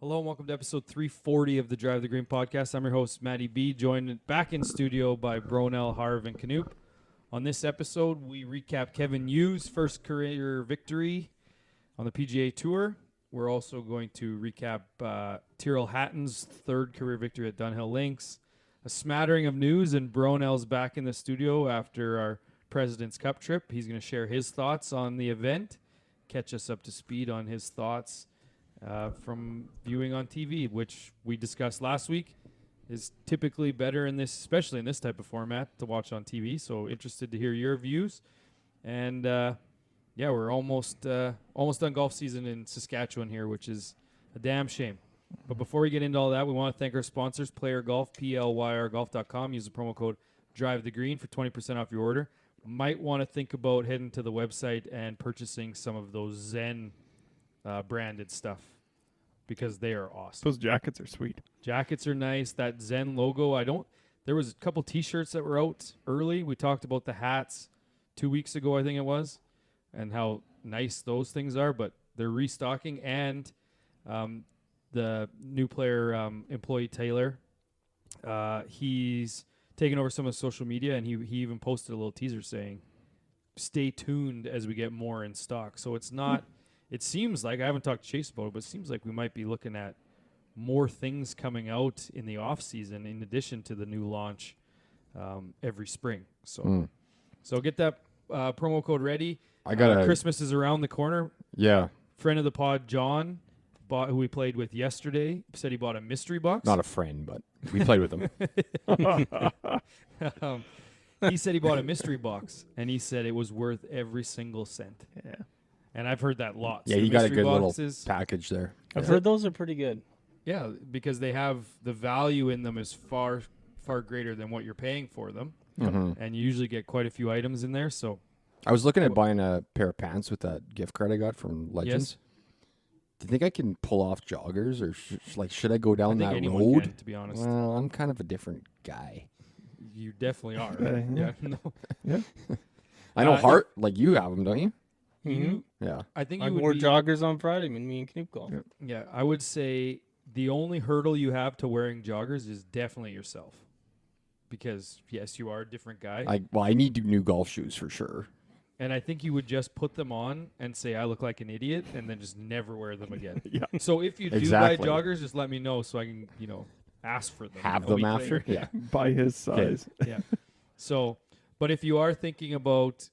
Hello and welcome to episode 340 of the Drive the Green podcast. I'm your host, Matty B, joined back in studio by Bronel, Harv, and Knoop. On this episode, we recap Kevin Yu's first career victory on the PGA Tour. We're also going to recap Tyrrell Hatton's third career victory at Dunhill Links. A smattering of news, and Bronel's back in the studio after our President's Cup trip. He's going to share his thoughts on the event, catch us up to speed on his thoughts from viewing on TV, which we discussed last week, is typically better in this, especially in this type of format, to watch on TV. So interested to hear your views. And we're almost done golf season in Saskatchewan here, which is a damn shame. But before we get into all that, we want to thank our sponsors, Player Golf, PLYRGolf.com. Use the promo code DriveTheGreen for 20% off your order. Might want to think about heading to the website and purchasing some of those Zen branded stuff, because they are awesome. Those jackets are sweet. Jackets are nice. That Zen logo, there was a couple T-shirts that were out early. We talked about the hats 2 weeks ago, I think it was, and how nice those things are, but they're restocking. And the new player employee Taylor, he's taken over some of social media, and he even posted a little teaser saying, stay tuned as we get more in stock. So it's not... It seems like, I haven't talked to Chase about it, but it seems like we might be looking at more things coming out in the off season in addition to the new launch every spring. So get that promo code ready. Christmas is around the corner. Yeah. Friend of the pod, John, who we played with yesterday, said he bought a mystery box. Not a friend, but we played with him. He said he bought a mystery box, and he said it was worth every single cent. Yeah. And I've heard that lots. Yeah, you got a good little package there. I've heard those are pretty good. Yeah, because they have the value in them is far, far greater than what you're paying for them. Mm-hmm. And you usually get quite a few items in there. So I was looking at buying a pair of pants with that gift card I got from Legends. Yes. Do you think I can pull off joggers, or should I go down that anyone road? can, to be honest. Well, I'm kind of a different guy. You definitely are. Yeah. No. Yeah. I know Hart, like you have them, don't you? Mm-hmm. Yeah. I think I you would wore be, joggers on Friday when me and Knoop golfed. Yeah. Yeah, I would say the only hurdle you have to wearing joggers is definitely yourself. Because, yes, you are a different guy. I need new golf shoes for sure. And I think you would just put them on and say, I look like an idiot, and then just never wear them again. Yeah. So if you do Exactly. buy joggers, just let me know so I can, ask for them. Have a them week after? later. Yeah. By his size. Yeah. So, but if you are thinking about,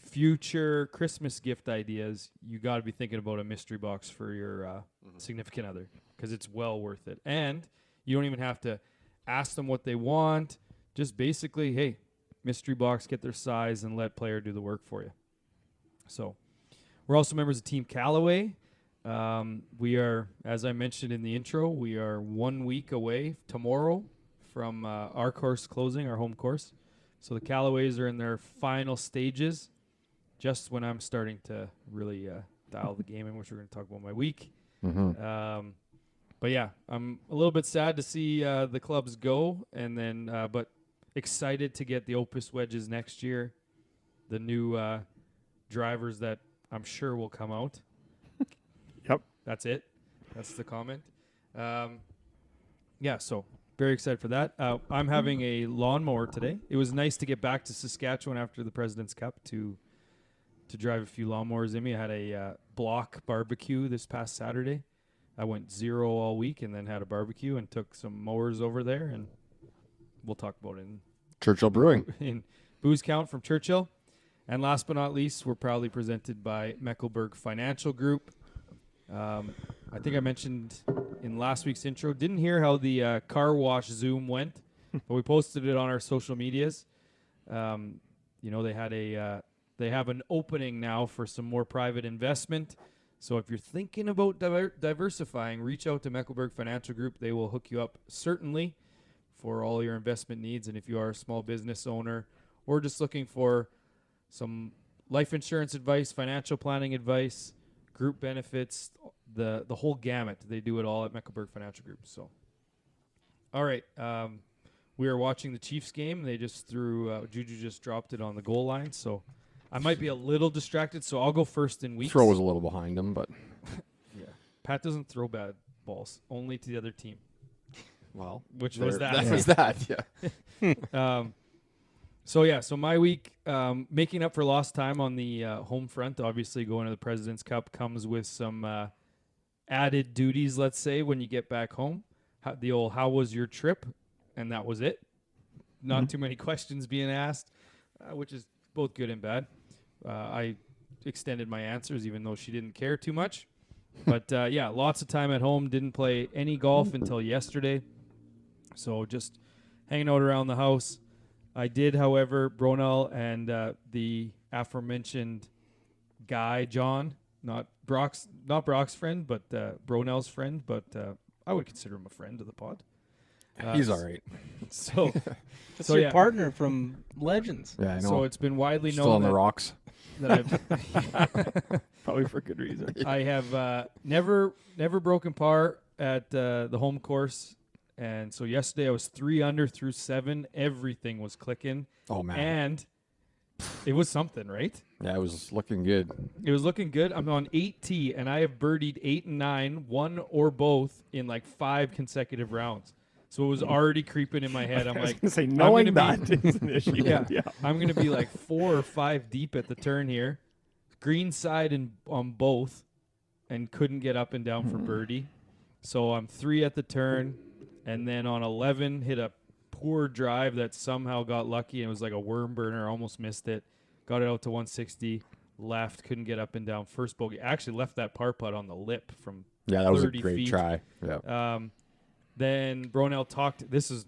future Christmas gift ideas, you got to be thinking about a mystery box for your significant other, because it's well worth it. And you don't even have to ask them what they want. Just basically, hey, mystery box, get their size, and let player do the work for you. So we're also members of Team Callaway. We are, as I mentioned in the intro, we are 1 week away tomorrow from our course closing, our home course. So the Callaways are in their final stages, just when I'm starting to really dial the game in, which we're going to talk about my week. Mm-hmm. But yeah, I'm a little bit sad to see the clubs go, and then but excited to get the Opus wedges next year, the new drivers that I'm sure will come out. Yep. That's it. That's the comment. So very excited for that. I'm having a lawnmower today. It was nice to get back to Saskatchewan after the President's Cup to drive a few lawnmowers in me. I had a block barbecue this past Saturday. I went 0 all week and then had a barbecue and took some mowers over there, and we'll talk about it Churchill Brewing. in Booze Count from Churchill. And last but not least, we're proudly presented by Mecklenburg Financial Group. I think I mentioned in last week's intro, didn't hear how the car wash Zoom went, but we posted it on our social medias. They have an opening now for some more private investment. So if you're thinking about diversifying, reach out to Mecklenburg Financial Group. They will hook you up certainly for all your investment needs. And if you are a small business owner or just looking for some life insurance advice, financial planning advice, group benefits, the whole gamut, they do it all at Mecklenburg Financial Group. So, all right. We are watching the Chiefs game. They just threw, Juju just dropped it on the goal line. So I might be a little distracted, so I'll go first in weeks. Throw was a little behind him, but Yeah. Pat doesn't throw bad balls, only to the other team. Well, Which was that. That was that. Yeah. So my week, making up for lost time on the home front, obviously going to the President's Cup comes with some added duties, let's say, when you get back home. How was your trip? And that was it. Not too many questions being asked, which is both good and bad. I extended my answers, even though she didn't care too much. But yeah, lots of time at home. Didn't play any golf until yesterday. So just hanging out around the house. I did, however, Bronel and the aforementioned guy, John, not Brock's friend, but Bronel's friend, but I would consider him a friend of the pod. He's all right. So, That's so your yeah. partner from Legends. Yeah, I know. So it's been widely Still known on the rocks. that I've Probably for good reason. I have never broken par at the home course, and so yesterday I was 3 under through 7. Everything was clicking, Oh man. and it was something, right? Yeah, it was looking good. It was looking good. I'm on 8T, and I have birdied 8 and 9, one or both, in like 5 consecutive rounds. So it was already creeping in my head. I'm I was like, going to say, knowing gonna that is an issue. Yeah. Yeah. I'm going to be like 4 or 5 deep at the turn here. Green side on both, and couldn't get up and down for birdie. So I'm 3 at the turn, and then on 11 hit a poor drive that somehow got lucky, and it was like a worm burner. Almost missed it. Got it out to 160. Left, couldn't get up and down. First bogey. Actually left that par putt on the lip from Yeah, that was a 30 great feet. try. Yeah. Then Bronel talked. This is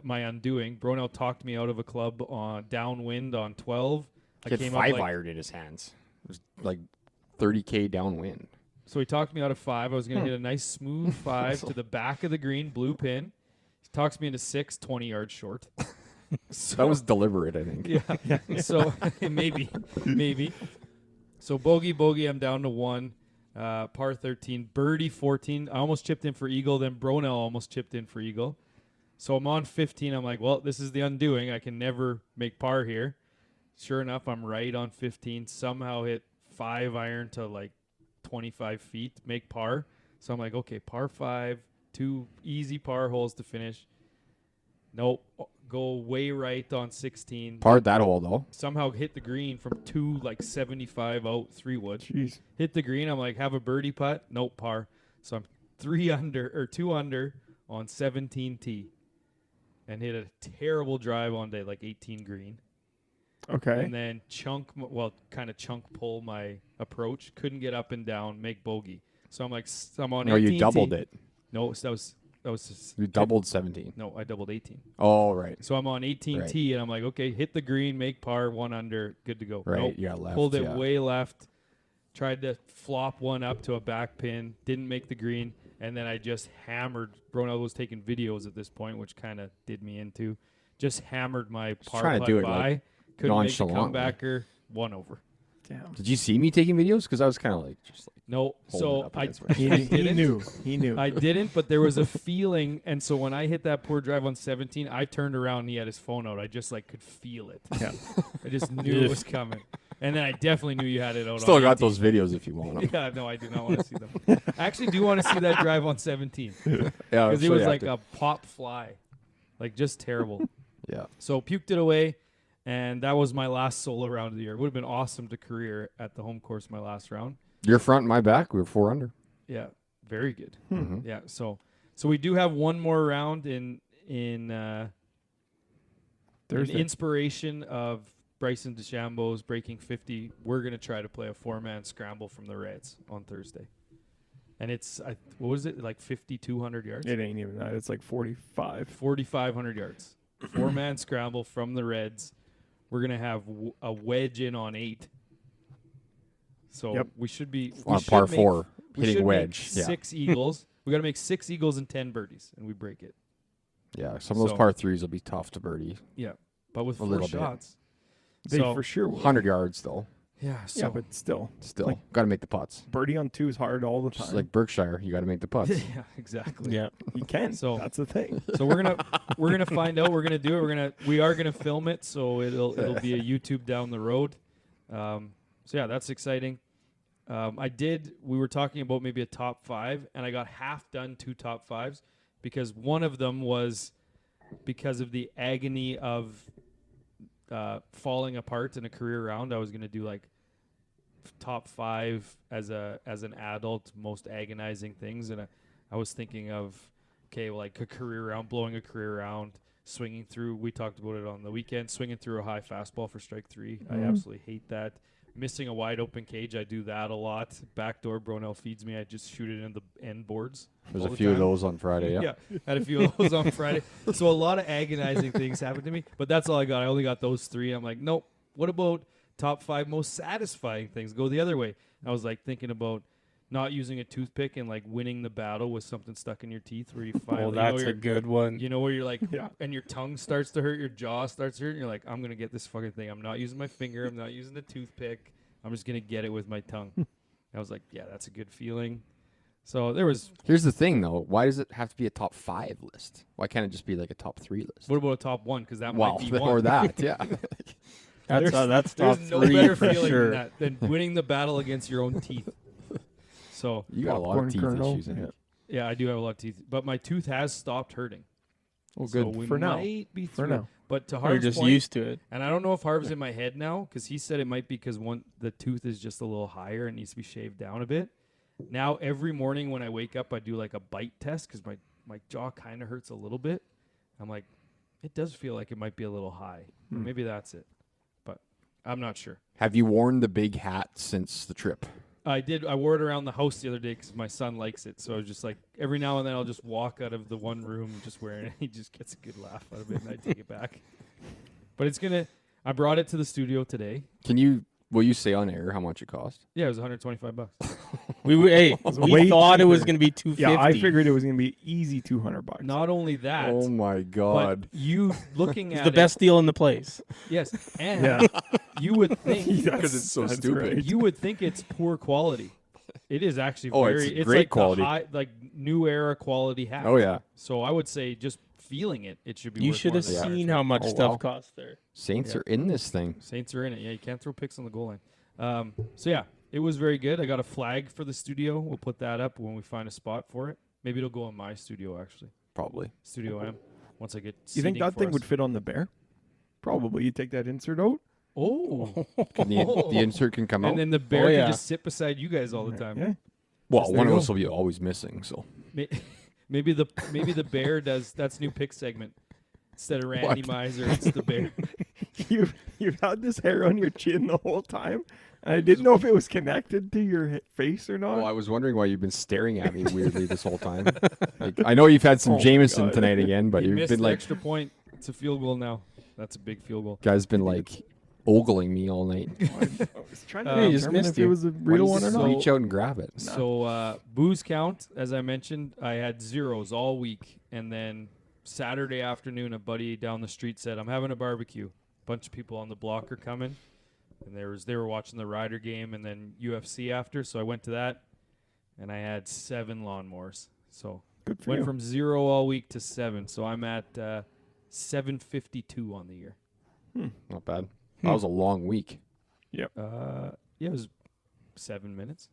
my undoing. Bronel talked me out of a club on downwind on 12. He had 5 iron in his hands. It was like 30K downwind. So he talked me out of 5. I was going to hit a nice smooth 5 to the back of the green, blue pin. He talks me into 6, 20 yards short. So, That was deliberate, I think. yeah. So maybe. So bogey, I'm down to 1. Par 13, birdie 14. I almost chipped in for eagle. Then Bronel almost chipped in for eagle. So I'm on 15. I'm like, well, this is the undoing. I can never make par here. Sure enough, I'm right on 15. Somehow hit 5 iron to like 25 feet, make par. So I'm like, okay, par 5, 2 easy par holes to finish. Nope, go way right on 16. Parred that hole, though. Somehow hit the green from 275 out 3 wood. Jeez. Hit the green. I'm like, have a birdie putt. Nope, par. So I'm 2 under on 17T, and hit a terrible drive on day like 18 green. Okay. And then chunk pull my approach. Couldn't get up and down, make bogey. So I'm like, I'm on 18T. No, you doubled it. No, that was You doubled 17. No, I doubled 18. Oh, right. So I'm on 18T, Right. and I'm like, okay, hit the green, make par, 1 under, good to go. Right, Nope. you got left. Pulled it yeah. way left. Tried to flop one up to a back pin. Didn't make the green. And then I just hammered. Bronel was taking videos at this point, which kind of did me into. Just hammered my par trying to putt do it, by. like, Couldn't make the nonchalantly. comebacker. 1 over. Damn. Did you see me taking videos? Because I was kind of like, just like No. holding it So up I against my He, face. he didn't. knew. He knew. I didn't, but there was a feeling. And so when I hit that poor drive on 17, I turned around and he had his phone out. I just like could feel it. Yeah. I just knew it was coming. And then I definitely knew you had it out. Still on got 18. those videos if you want them. Yeah, no, I do not want to see them. I actually do want to see that drive on 17 Yeah, because it so was you like have a pop fly, like just terrible. Yeah. So puked it away, and that was my last solo round of the year. It would have been awesome to career at the home course my last round. Your front and my back, we were 4 under. Very good. Mhm. Yeah, so we do have one more round in Thursday. inspiration of Bryson DeChambeau's breaking 50. We're gonna try to play a 4-man scramble from the Reds on Thursday, and it's what was it, like 5,200 yards? It ain't even that. It's like 45. 4,500 yards. 4-man scramble from the Reds. We're gonna have a wedge in on 8. So Yep. we should be On par 4, we hitting should wedge. Make 6 eagles. We got to make 6 eagles and 10 birdies, and we break it. Yeah, some of those So- par 3s will be tough to birdie. Yeah, but with A 4 little bit. shots. They So- for sure will. 100 yards, though. Yeah. So Yeah, but still. Still. Like- Got to make the putts. Birdie on 2 is hard all the Just time. like Berkshire, you got to make the putts. yeah, exactly. Yeah. You can. So- That's the thing. So we're gonna find out. We're gonna do it. We are gonna film it. So it'll be a YouTube down the road. So yeah, that's exciting. We were talking about maybe a top 5, and I got half done 2 top 5s because one of them was because of the agony of falling apart in a career round. I was going to do like top 5 as an adult, most agonizing things. And I was thinking of, okay, well, like a career round, blowing a career round, swinging through. We talked about it on the weekend, swinging through a high fastball for strike 3. I absolutely hate that. Missing a wide open cage, I do that a lot. Backdoor Bronel feeds me. I just shoot it in the end boards. There's all a the few of time. those on Friday. Yeah. Yeah, had a few of those on Friday. So a lot of agonizing things happened to me, but that's all I got. I only got those 3. I'm like, nope. What about top 5 most satisfying things? Go the other way. I was like thinking about not using a toothpick and like winning the battle with something stuck in your teeth where you finally Oh, that's a good one. you know where you're like, Yeah. and your tongue starts to hurt, your jaw starts to hurt, and you're like, I'm going to get this fucking thing. I'm not using my finger. I'm not using the toothpick. I'm just going to get it with my tongue. I was like, yeah, that's a good feeling. So there was, Here's the thing, though. Why does it have to be a top 5 list? Why can't it just be like a top 3 list? what about a top 1? Because that Well, might be one. or that, yeah. That's There's top no 3 better for feeling sure. than that, than winning the battle against your own teeth. So, You got a lot Popcorn of teeth kernel, issues, I think. yeah, I do have a lot of teeth. But my tooth has stopped hurting. Oh, So good. we For now. might be For through. now. But to Or Harv's just point, used to it. and I don't know if Harv's in my head now because he said it might be because the tooth is just a little higher and needs to be shaved down a bit. Now every morning when I wake up, I do like a bite test because my jaw kind of hurts a little bit. I'm like, it does feel like it might be a little high. Or maybe that's it, but I'm not sure. Have you worn the big hat since the trip? I did. I wore it around the house the other day because my son likes it. So I was just like, every now and then I'll just walk out of the one room just wearing it. He just gets a good laugh out of it, and I take it back. But I brought it to the studio today. Will you say on air how much it cost? Yeah, it was $125. We way thought it was cheaper. going to be 250. Yeah, I figured it was gonna be easy $200. Not only that, Oh my but God. you looking It's at the best deal in the place. Yes, and Yeah. you would think Because it's so That's stupid. right. you would think it's poor quality. It is actually Oh, very. it's It's great like quality. the high, like new era quality hat. Oh yeah. So I would say just feeling it, it should be. You worth should more have than seen $125. how much Oh, stuff wow. costs there. Saints Yeah. are in this thing. Saints are in it. Yeah, you can't throw picks on the goal line. So yeah, it was very good. I got a flag for the studio. We'll put that up when we find a spot for it. Maybe it'll go in my studio actually, Probably. Studio M. Once I get. You think seating that for thing us. would fit on the bear? Probably. You take that insert out. Oh, The insert can come out. and then the bear yeah. can just sit beside you guys all the time. Yeah. Well, there one you of go. us will be always missing. So Maybe the bear does. That's new pick segment. Instead of Randy Miser, it's the bear. You've had this hair on your chin the whole time, and I didn't know if it was connected to your face or not. I was wondering why you've been staring at me weirdly this whole time. Like, I know you've had some Oh my Jameson God. tonight again, but He you've missed been the like, extra point. It's a field goal now. That's a big field goal. guys been like ogling me all night. I was trying to Hey, just determine missed if you. it was a Why real don't you one or just not. reach out and grab it. So booze count, as I mentioned, I had zeros all week, and then Saturday afternoon, a buddy down the street said, "I'm having a barbecue." A bunch of people on the block are coming, and they were watching the Ryder game and then UFC after. So I went to that, and I had 7 lawnmowers. So Good for went you. from 0 all week to 7. So I'm at 752 on the year. Not bad. That was a long week. Yeah, it was 7 minutes.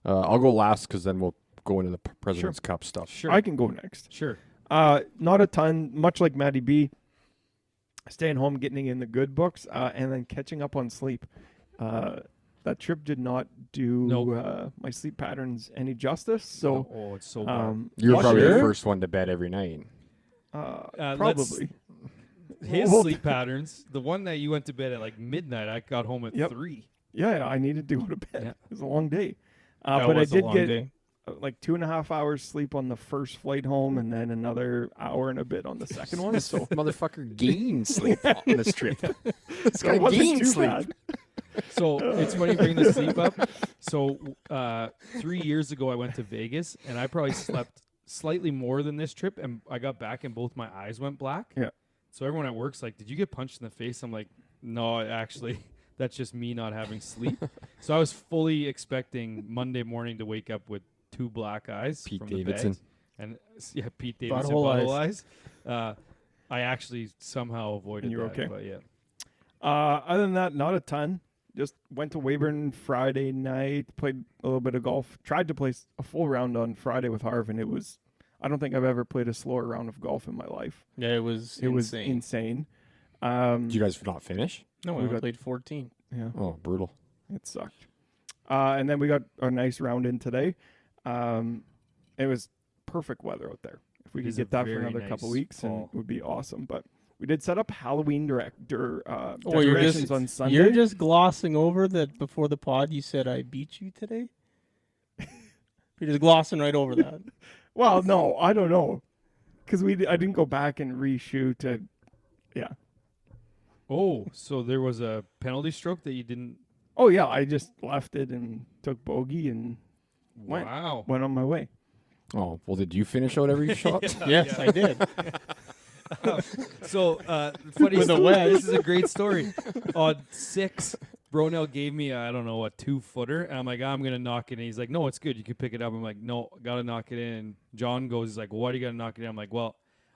I'll go last because then we'll go into the President's Cup stuff. Sure, I can go next. sure. Not a ton, much like Matty B. Staying home, getting in the good books, and then catching up on sleep. That trip did not do Nope. my sleep patterns any justice. So, oh, it's so bad. You were watch probably it. the first one to bed every night. let's- Probably. His Well, sleep patterns, the one that you went to bed at like midnight, I got home at Yep. 3. Yeah, I needed to go to bed. Yeah. It was a long day. That But I was a did long get day. like 2.5 hours sleep on the first flight home, and then another hour and a bit on the second one. So Motherfucker gained sleep on this trip. This so it guy wasn't gained too sleep. bad. So it's funny you bring the sleep up. So 3 years ago, I went to Vegas, and I probably slept slightly more than this trip, and I got back, and both my eyes went black. Yeah. So everyone at work's like, "Did you get punched in the face?" I'm like, "No, actually, that's just me not having sleep." So I was fully expecting Monday morning to wake up with 2 black eyes Pete from Davidson. the bags. And yeah, Pete Davidson Butthole butthole eyes. I actually somehow avoided And you're that. okay? But yeah. Other than that, not a ton. Just went to Weyburn Friday night, played a little bit of golf. Tried to play a full round on Friday with Harv, and it was. I don't think I've ever played a slower round of golf in my life. Yeah, it was It was insane. insane. Did you guys not finish? No, we we only got- played 14. Yeah, Oh, brutal. it sucked. And then we got a nice round in today. It was perfect weather out there. If we It could is a get that for very another couple nice weeks, and fall. it would be awesome. But we did set up Halloween Oh, you're decorations just on Sunday. You're just glossing over that before the pod. You said I beat you today. You're just glossing right over that. Well, no, I don't know, because I didn't go back and reshoot it. Yeah. Oh, so there was a penalty stroke that you didn't. Oh yeah, I just left it and took bogey and Went. Wow. went on my way. Oh, well, did you finish out every shot? Yes, I did. So, funny With a story. wedge. This is a great story. On 6, Bronel gave me I don't know, a 2-footer, and I'm like, I'm gonna knock it in. He's like, no, it's good. You can pick it up. I'm like, no, gotta knock it in. And John goes, he's like, well, why do you gotta knock it in? I'm like, well,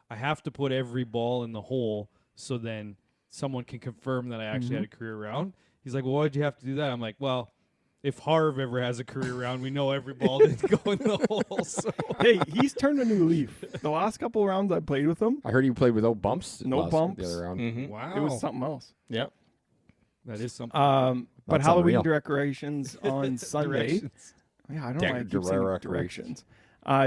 I have to put every ball in the hole so then someone can confirm that I actually had a career round. He's like, well, why'd you have to do that? I'm like, well, if Harv ever has a career round, we know every ball didn't go in the hole. So. Hey, he's turned a new leaf. The last couple rounds I played with him, I heard you played without bumps. No bumps. The other round. Mm-hmm. Wow. it was something else. Yep. That is something. But That's Halloween unreal. decorations on Sunday. Directions. Yeah, I don't know why I keep saying Decorations. directions.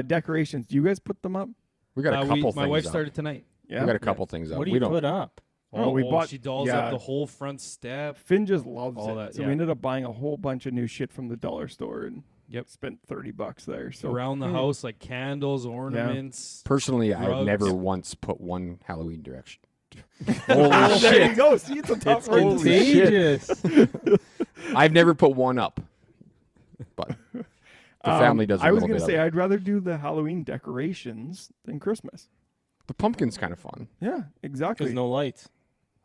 Decorations. Do you guys put them up? We got a couple things my wife up. started tonight. Yeah. We got a couple things up. What do we you don't. put up? Oh, we bought- She dolls yeah. up the whole front step. Finn just loves All it. that, So yeah. we ended up buying a whole bunch of new shit from the dollar store and Yep. spent $30 there. So Around the house, like candles, ornaments. Personally, I've Rugs. never once put one Halloween direction. Holy there you go. See, it's a tough It's word to holy say. Contagious. I've never put one up, but the family does. I was going to say I'd rather do the Halloween decorations than Christmas. the pumpkin's kind of fun. Yeah, exactly. There's no lights.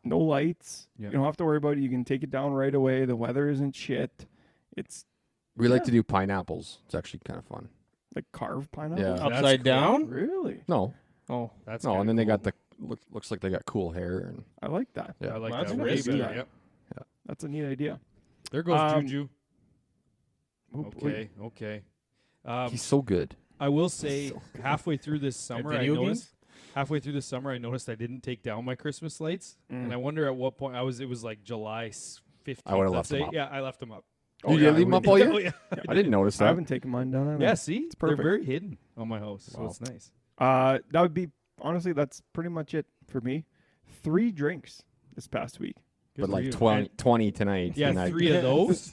No lights. Yeah. You don't have to worry about it. You can take it down right away. The weather isn't shit. It's We like Yeah. to do pineapples. It's actually kind of fun. like carved pineapple. Yeah. That's Upside cool. down? Really? No, Oh, That's no, kinda and then they cool. got the looks like they got cool hair and I like that. yeah. I like That's that really way good. better. Yep. That's a neat idea. There goes Um, Juju. Oh, boy. Okay. He's so good. I will say, halfway through this summer, I video noticed. Halfway through the summer, I noticed I didn't take down my Christmas lights, and I wonder at what point It was like July 15th. I would've let's left 'em say. up. Yeah, I left them up. You did leave 'em up all year? Oh, yeah. I didn't notice I that. haven't taken mine down. Either. Yeah, see, they're perfect. very hidden on my house, so Wow. it's nice. That would be honestly. That's pretty much it for me. 3 drinks this past week. Good But for like you. 20 tonight. Yeah, and 3 of those,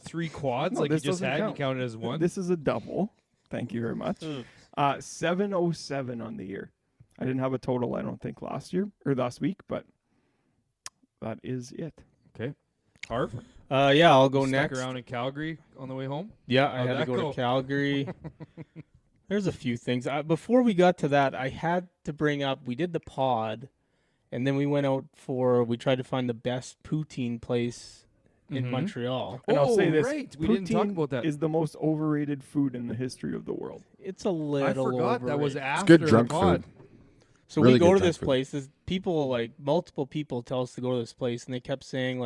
3 quads, No, like you this just doesn't had. count. You counted as one. This is a double. Thank you very much. 707 on the year. I didn't have a total, I don't think, last week, but that is it. Okay, Harv. yeah, I'll go Stuck next. around in Calgary on the way home. Yeah, I How'd had to that go go? to Calgary. There's a few things. Before we got to that, I had to bring up, we did the pod, and then we went out we tried to find the best poutine place in Mhm. Montreal. And I'll say this: right. We didn't talk poutine about that. is the most overrated food in the history of the world. It's a I little forgot that was overrated. after good drunk the pod. food. So really we go good to junk this food. place. There's multiple people tell us to go to this place, and they kept saying,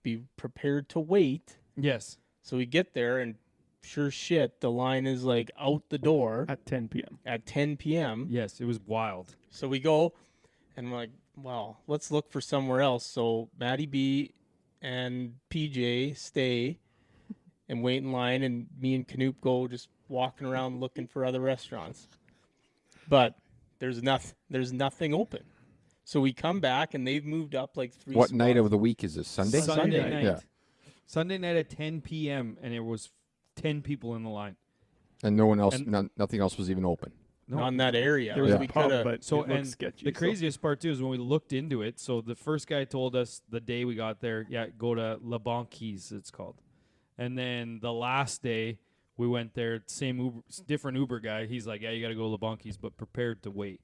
be prepared to wait. Yes. So we get there, and sure shit, the line is out the door At 10 p.m. at 10 p.m. Yes, it was wild. So we go, and we're like, well, let's look for somewhere else. So Maddie B and PJ stay and wait in line, and me and Canoop go just walking around looking for other restaurants. But there's nothing open. So we come back, and they've moved up 3 What night spots. of the week is this? Sunday? Sunday Sunday night. Yeah. Sunday night at 10 p.m. and there was 10 people in the line. And no one else, And- nothing else was even open. No. on that area. There was Yeah. a We pub, coulda- but So it looked and sketchy. the craziest part too is when we looked into it. So the first guy told us the day we got there, go to La Banquise, it's called. And then the last day we went there, same Uber, different Uber guy. He's like, yeah, you got to go to La Banquise, but prepared to wait.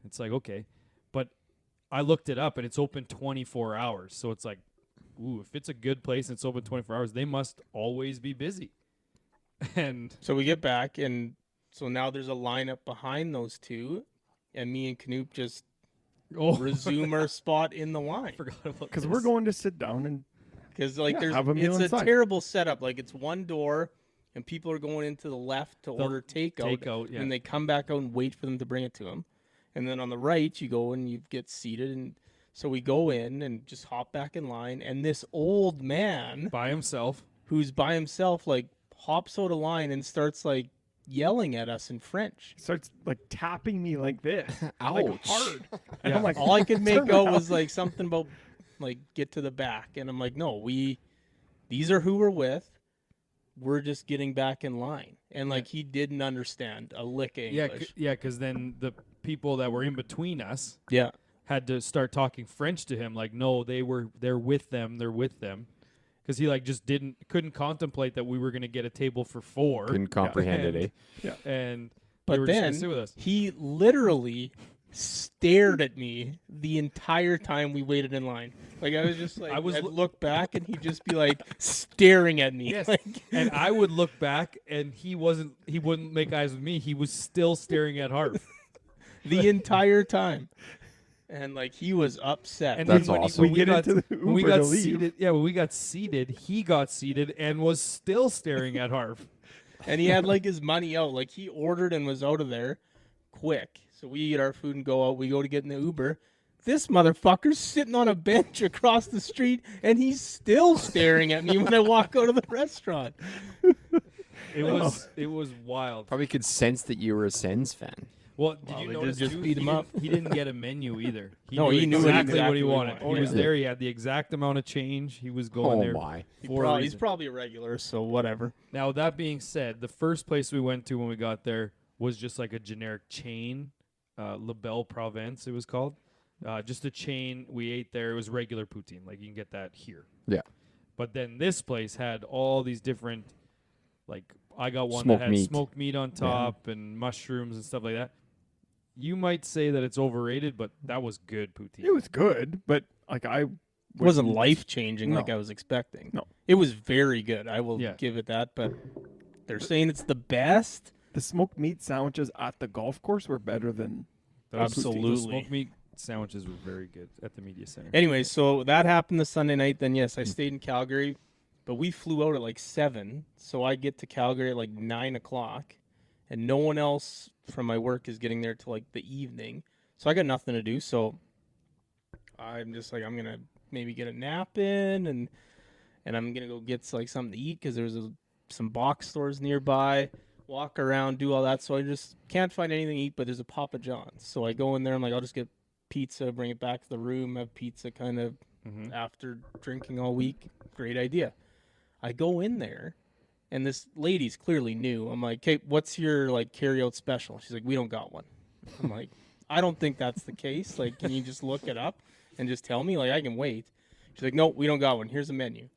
It's like, okay, but I looked it up and it's open 24 hours. So it's like, ooh, if it's a good place and it's open 24 hours, they must always be busy. And So we get back, and so now there's a lineup behind those two, and me and Canoop just resume our spot in the line. forgot about because this. we're going to sit down and because like Yeah, have a meal it's a inside. terrible setup. Like it's one door, and people are going into the left to order takeout, Takeout, yeah. and they come back out and wait for them to bring it to them. And then on the right, you go and you get seated, and so we go in and just hop back in line, and this old man By himself. who's by himself like hops out of line and starts like yelling at us in French. He starts like tapping me like this, Ouch. like hard. And Yeah. I'm like, All I could make "Turn out around." was like something about like get to the back, and I'm like, no, these are who we're with. We're just getting back in line, and like he didn't understand a lick of Yeah, English. because then the people that were in between us Yeah, had to start talking French to him. Like, no, they're with them. They're with them. Because he like just couldn't contemplate that we were going to get a table for 4. Couldn't comprehend it, eh? And they but were just gonna then sit with us. he literally stared at me the entire time we waited in line. Like I was just like, I'd look back and he'd just be like staring at me. Yes. Like, And I would look back, and he wouldn't make eyes with me. He was still staring at Harv. the entire time. And like he was upset. And That's then awesome. when We get got, into the when we Uber got to leave. seated, when we got seated, he got seated and was still staring at Harv. And he had like his money out. Like he ordered and was out of there quick. So we eat our food and go out. We go to get in the Uber. This motherfucker's sitting on a bench across the street, and he's still staring at me when I walk out of the restaurant. It was wild. Probably could sense that you were a Sens fan. Well, did Well, you they notice just too, beat him up. He didn't get a menu either. No, he knew exactly what exactly he what he wanted. wanted. He was Yeah. there. He had the exact amount of change. He was going Oh there my. for a He's reason. probably a regular, so whatever. Now, that being said, the first place we went to when we got there was just like a generic chain, La Belle Province, it was called. Just a chain. We ate there. It was regular poutine. Like, you can get that here. Yeah. But then this place had all these different, like, I got one Smoked that had meat. smoked meat on top and mushrooms and stuff like that. You might say that it's overrated, but that was good poutine. It was good, but like It wasn't life changing like No. I was expecting. No. It was very good. I will Yeah. give it that. But they're saying it's the best. The smoked meat sandwiches at the golf course were better than The Absolutely. smoked meat sandwiches were very good at the media center. Anyway, so that happened the Sunday night. Then, yes, I stayed in Calgary, but we flew out at like 7. So I get to Calgary at like 9 o'clock, and no one else from my work is getting there till like the evening. So I got nothing to do. So I'm just like, I'm going to maybe get a nap in, and I'm going to go get like something to eat because there's some box stores nearby. Walk around, do all that. So I just can't find anything to eat, but there's a Papa John's. So I go in there. I'm like, I'll just get pizza, bring it back to the room, have pizza kind of after drinking all week. Great idea. I go in there, and this lady's clearly new. I'm like, hey, what's your like carry-out special? She's like, we don't got one. I'm like, I don't think that's the case. Like, can you just look it up and just tell me? Like, I can wait. She's like, no, we don't got one. Here's a menu.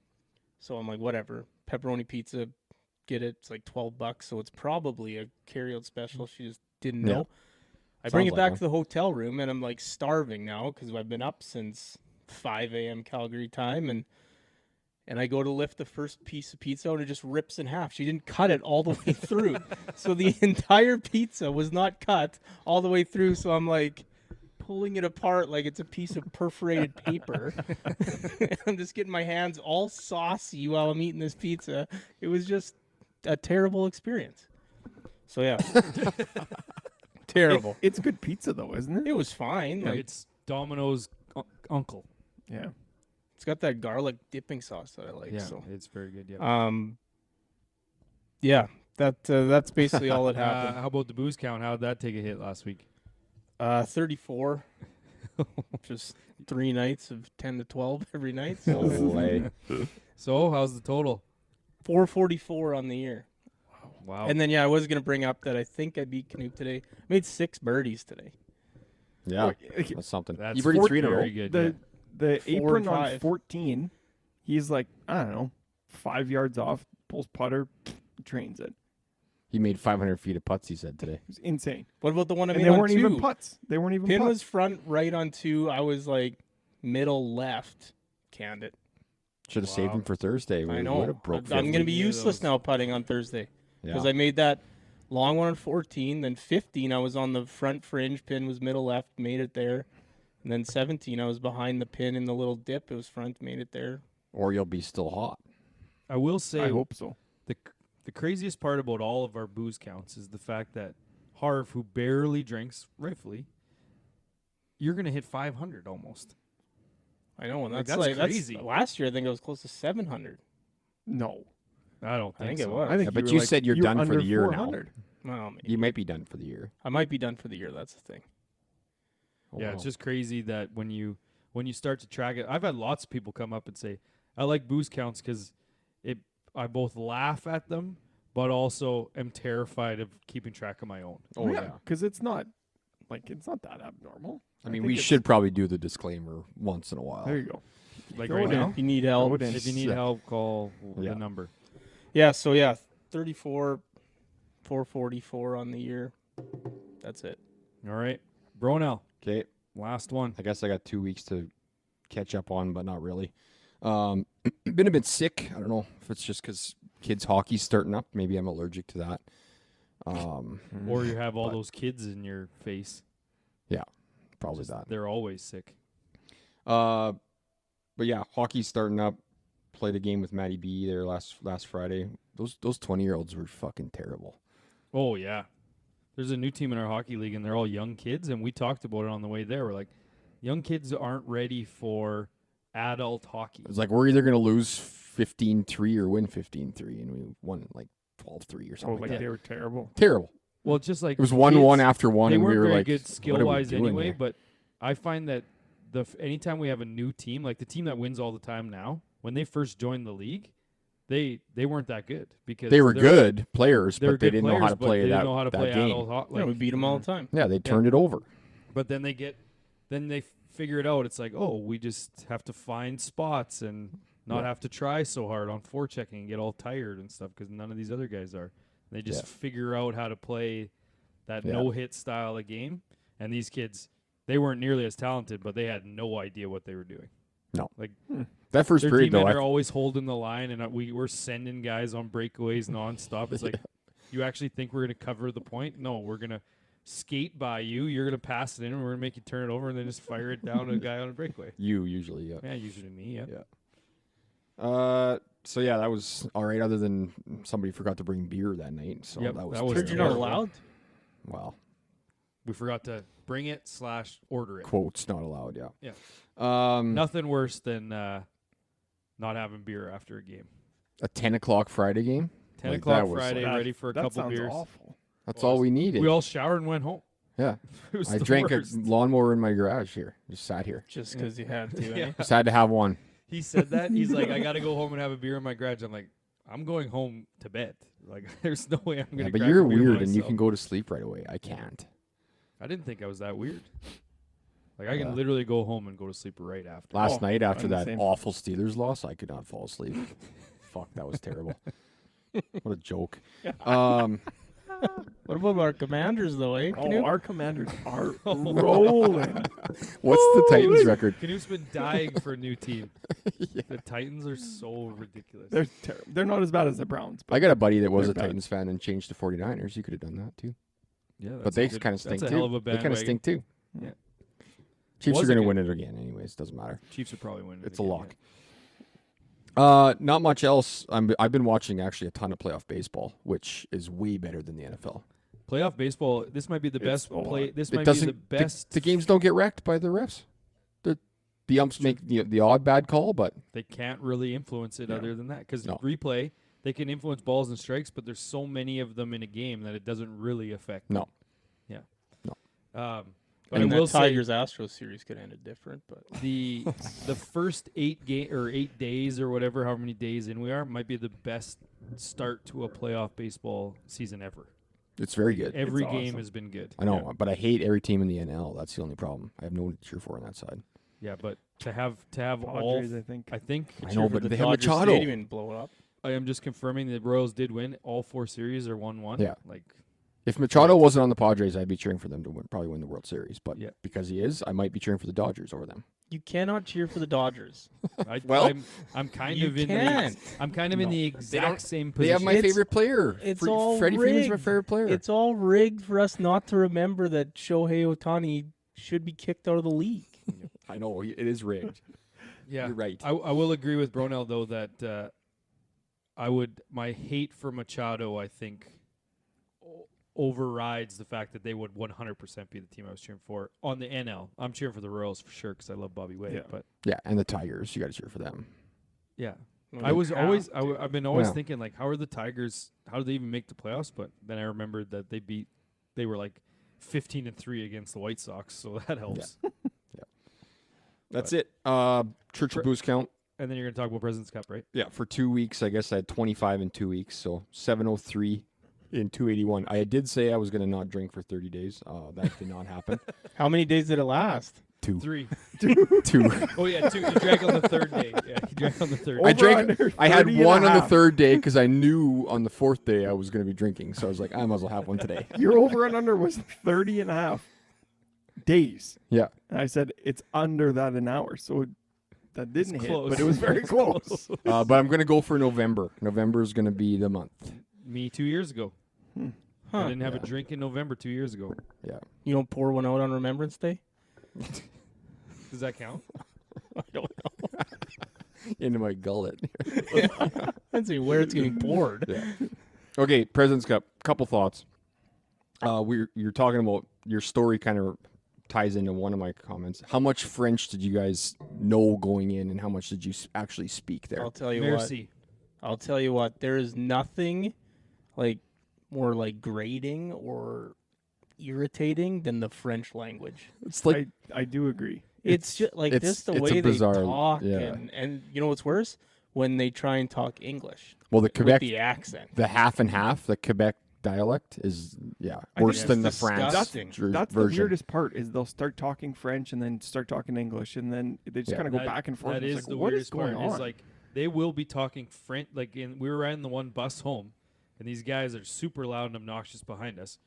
So I'm like, whatever. Pepperoni pizza, get it. It's like $12, so it's probably a carry-out special. She just didn't Yeah. know. I bring Sounds it back like to the hotel room, and I'm like starving now because I've been up since 5 a.m. Calgary time, and I go to lift the first piece of pizza and it just rips in half. She didn't cut it all the way through. So the entire pizza was not cut all the way through. So I'm like pulling it apart like it's a piece of perforated paper. I'm just getting my hands all saucy while I'm eating this pizza. It was just a terrible experience. So yeah. Terrible. It's good pizza though, isn't it? It was fine. Like, It's Domino's uncle. Yeah. it's got that garlic dipping sauce that I like. Yeah, So. it's very good. Yeah. Yeah, that's basically all that happened. How about the booze count? How did that take a hit last week? 34, just 3 nights of 10 to 12 every night. No So way. So, how's the total? 444 on the year. Wow. And then I was gonna bring up that I think I beat Canoop today. I made 6 birdies today. Yeah, Okay, that's something. That's You birdied 3 in a row. very good. The the 4 and apron on 5. 14, he's like, I don't know, 5 yards off, pulls putter, trains it. He made 500 feet of putts, he said today. It was insane. What about the one I And made they on weren't 2? even putts. They weren't even Pin putts. was front right on 2. I was like middle left, canned it. Should have saved him for Thursday. I We know. would've broke I'm 50. gonna be Yeah, useless those- now putting on Thursday. Yeah. Because I made that long one on 14, then 15 I was on the front fringe, pin was middle left, made it there. And then 17 I was behind the pin in the little dip, it was front, made it there. Or you'll be still hot. I will I say hope so. the craziest part about all of our booze counts is the fact that Harv, who barely drinks, rightfully, you're gonna hit 500 almost. I know, and Like, that's that's crazy. Last year, I think it was close to 700. No. I don't think, think it so. was. I think Yeah, but were you like- said you're were done for under the year now. 400. Well, maybe. You might be done for the year. I might be done for the year. That's the thing. Oh, Yeah, wow. it's just crazy that when you start to track it, I've had lots of people come up and say, "I like booze counts because I both laugh at them, but also am terrified of keeping track of my own." Oh, yeah. Because it's not that abnormal. I mean, think we it's- should probably do the disclaimer once in a while. There you go. Like Throw right it in. now, If you need Throw help. it in. if you need help, call Yeah. the number. Yeah, so yeah, 34, 444 on the year. That's it. All right, Bronel, Okay. last one. I guess I got 2 weeks to catch up on, but not really. Been a bit sick. I don't know if it's just because kids hockey's starting up. Maybe I'm allergic to that. Or you have all But- those kids in your face. Probably Just- that. They're always sick. But yeah, hockey's starting up. Played a game with Matty B there last Friday. Those 20-year-olds were fucking terrible. Oh yeah, there's a new team in our hockey league, and they're all young kids. And we talked about it on the way there. We're like, young kids aren't ready for adult hockey. It's like we're either gonna lose 15-3 or win 15-3, and we won like 12-3 or Oh, something like like that. they were terrible. Terrible. Well, it's just like It was 1-1 after one, They and we weren't were very like, good "What skill are we wise doing anyway. here?" But I find that anytime we have a new team, like the team that wins all the time now, when they first joined the league, they weren't that good because They were they're- good players, They were but they good didn't know how players, to but play they that, didn't know how to that play game. adult hockey. Yeah, we beat them all the time. Yeah, they turned it over. But then they figure it out. It's like, oh, we just have to find spots and not Yeah. have to try so hard on forechecking and get all tired and stuff because none of these other guys are. They just Yeah. figure out how to play that Yeah. no-hit style of game. And these kids, they weren't nearly as talented, but they had no idea what they were doing. No. Like That first their period, though, D-men are always holding the line, and we're sending guys on breakaways nonstop. It's like, you actually think we're going to cover the point? No, we're going to skate by you. You're going to pass it in, and we're going to make you turn it over, and then just fire it down to a guy on a breakaway. you usually, yeah. Yeah, usually me, yeah. So yeah, that was all right. Other than somebody forgot to bring beer that night, so Yep, that was. that was Heard you're not terrible. allowed. Well, We forgot to bring it / order it. quotes not allowed. Yeah. Yeah. Nothing worse than not having beer after a game. A 10 o'clock Friday game. 10 Like, o'clock that was- Friday, That- ready for a that couple sounds beers. awful. That's Well, all we needed. We all showered and went home. yeah. It was I the drank worst. a lawnmower in my garage here. Just sat here. Just because you had to. Yeah. Eh? Just had to have one. He said that. He's like, I got to go home and have a beer in my garage. I'm like, I'm going home to bed. Like, there's no way I'm going Yeah, to but grab you're a beer weird, and you myself. can go to sleep right away. I can't. I didn't think I was that weird. Like, I Yeah. can literally go home and go to sleep right after. Last night after I'm the that same. awful Steelers loss, I could not fall asleep. Fuck, that was terrible. What a joke. What about our commanders, though, eh? Oh, Canute? our commanders are rolling. What's the Titans record? Canute's been dying for a new team. The Titans are so ridiculous. They're not as bad as the Browns. But I got a buddy that was They're a bad. Titans fan and changed to 49ers. You could have done that too. Yeah, But that's they a good- kind of stink That's too. a hell of a They kind of bandwagon. stink too. Yeah. Chiefs Was are a going to good- win it again, anyways. Doesn't matter. Chiefs are probably winning. It's a again, lock. yeah. Not much else. I've been watching actually a ton of playoff baseball, which is way better than the NFL. Playoff baseball. This might be the best a lot. play. This It might be doesn't. the best. The games don't get wrecked by the refs. The umps make the odd bad call, but They can't really influence it Yeah. other than that because No. replay they can influence balls and strikes, but there's so many of them in a game that it doesn't really affect. no. Yeah. No. But I mean, I will that say Tigers Astros series could end it different, but the first 8 days or whatever, however many days in we are, might be the best start to a playoff baseball season ever. It's very good. Every It's game awesome. has been good. I know, but I hate every team in the NL. That's the only problem. I have no one to cheer for on that side. Yeah, but to have Padres, all, I think. I think I cheer know, for but the they have Dodger Machado. Stadium and blow it up. I am just confirming the Royals did win all 4 series or 1-1. Yeah. Like If Machado wasn't on the Padres, I'd be cheering for them to probably win the World Series. But Yeah. because he is, I might be cheering for the Dodgers over them. You cannot cheer for the Dodgers. Well, I'm kind you of in can't. the I'm kind of in the exact same They have position. my It's- favorite player. it's all Freddie Freeman's my rigged. favorite player. It's all rigged for us not to remember that Shohei Ohtani should be kicked out of the league. I know it is rigged. Yeah, You're right. I will agree with Bronel though that my hate for Machado, I think, overrides the fact that they would 100% be the team I was cheering for on the NL. I'm cheering for the Royals for sure because I love Bobby Wade. Yeah. But Yeah, and the Tigers, you got to cheer for them. yeah, Well, I you was have always to. I've been always Yeah. thinking like, how are the Tigers? How did they even make the playoffs? But then I remembered that they were like 15-3 against the White Sox, so that helps. That's But- it. Churchill boost count. And then you're gonna talk about President's Cup, right? Yeah, for 2 weeks, I guess I had 25 in 2 weeks, so 703 in 281. I did say I was going to not drink for 30 days. That did not happen. How many days did it last? 2. 3. 2. Oh yeah, 2. You drank on the third day. Yeah, he drank on the third. I day. drank. under I had 30 and a one on the half. third day because I knew on the fourth day I was going to be drinking. So I was like, I might as well have one today. Your over and under was 30 and a half days. Yeah. And I said it's under that an hour. So that didn't hit, close. but it was very It's close. But I'm going to go for November. November is going to be the month. Me 2 years ago. I Huh. didn't have a Yeah. drink in November 2 years ago. Yeah. You don't pour one out on Remembrance Day? Does that count? I don't know. Into my gullet. Let's see where it's getting poured. Yeah. Okay, President's Cup. Couple thoughts. You're talking about your story kind of ties into one of my comments. How much French did you guys know going in, and how much did you actually speak there? I'll tell you Merci. what. I'll tell you what. There is nothing like more like grating or irritating than the French language. It's like I do agree. It's just like it's- just the it's a way they bizarre- talk, yeah. and you know what's worse when they try and talk English well, the with Quebec, the accent. the half and half, the Quebec dialect is I worse think than the it's France disgusting. That's the version. weirdest part is they'll start talking French and then start talking English and then they just Yeah. kind of go That- back and forth. That It's is like, the what is weirdest going part. on? Is like they will be talking French. Like we were riding the one bus home, and these guys are super loud and obnoxious behind us.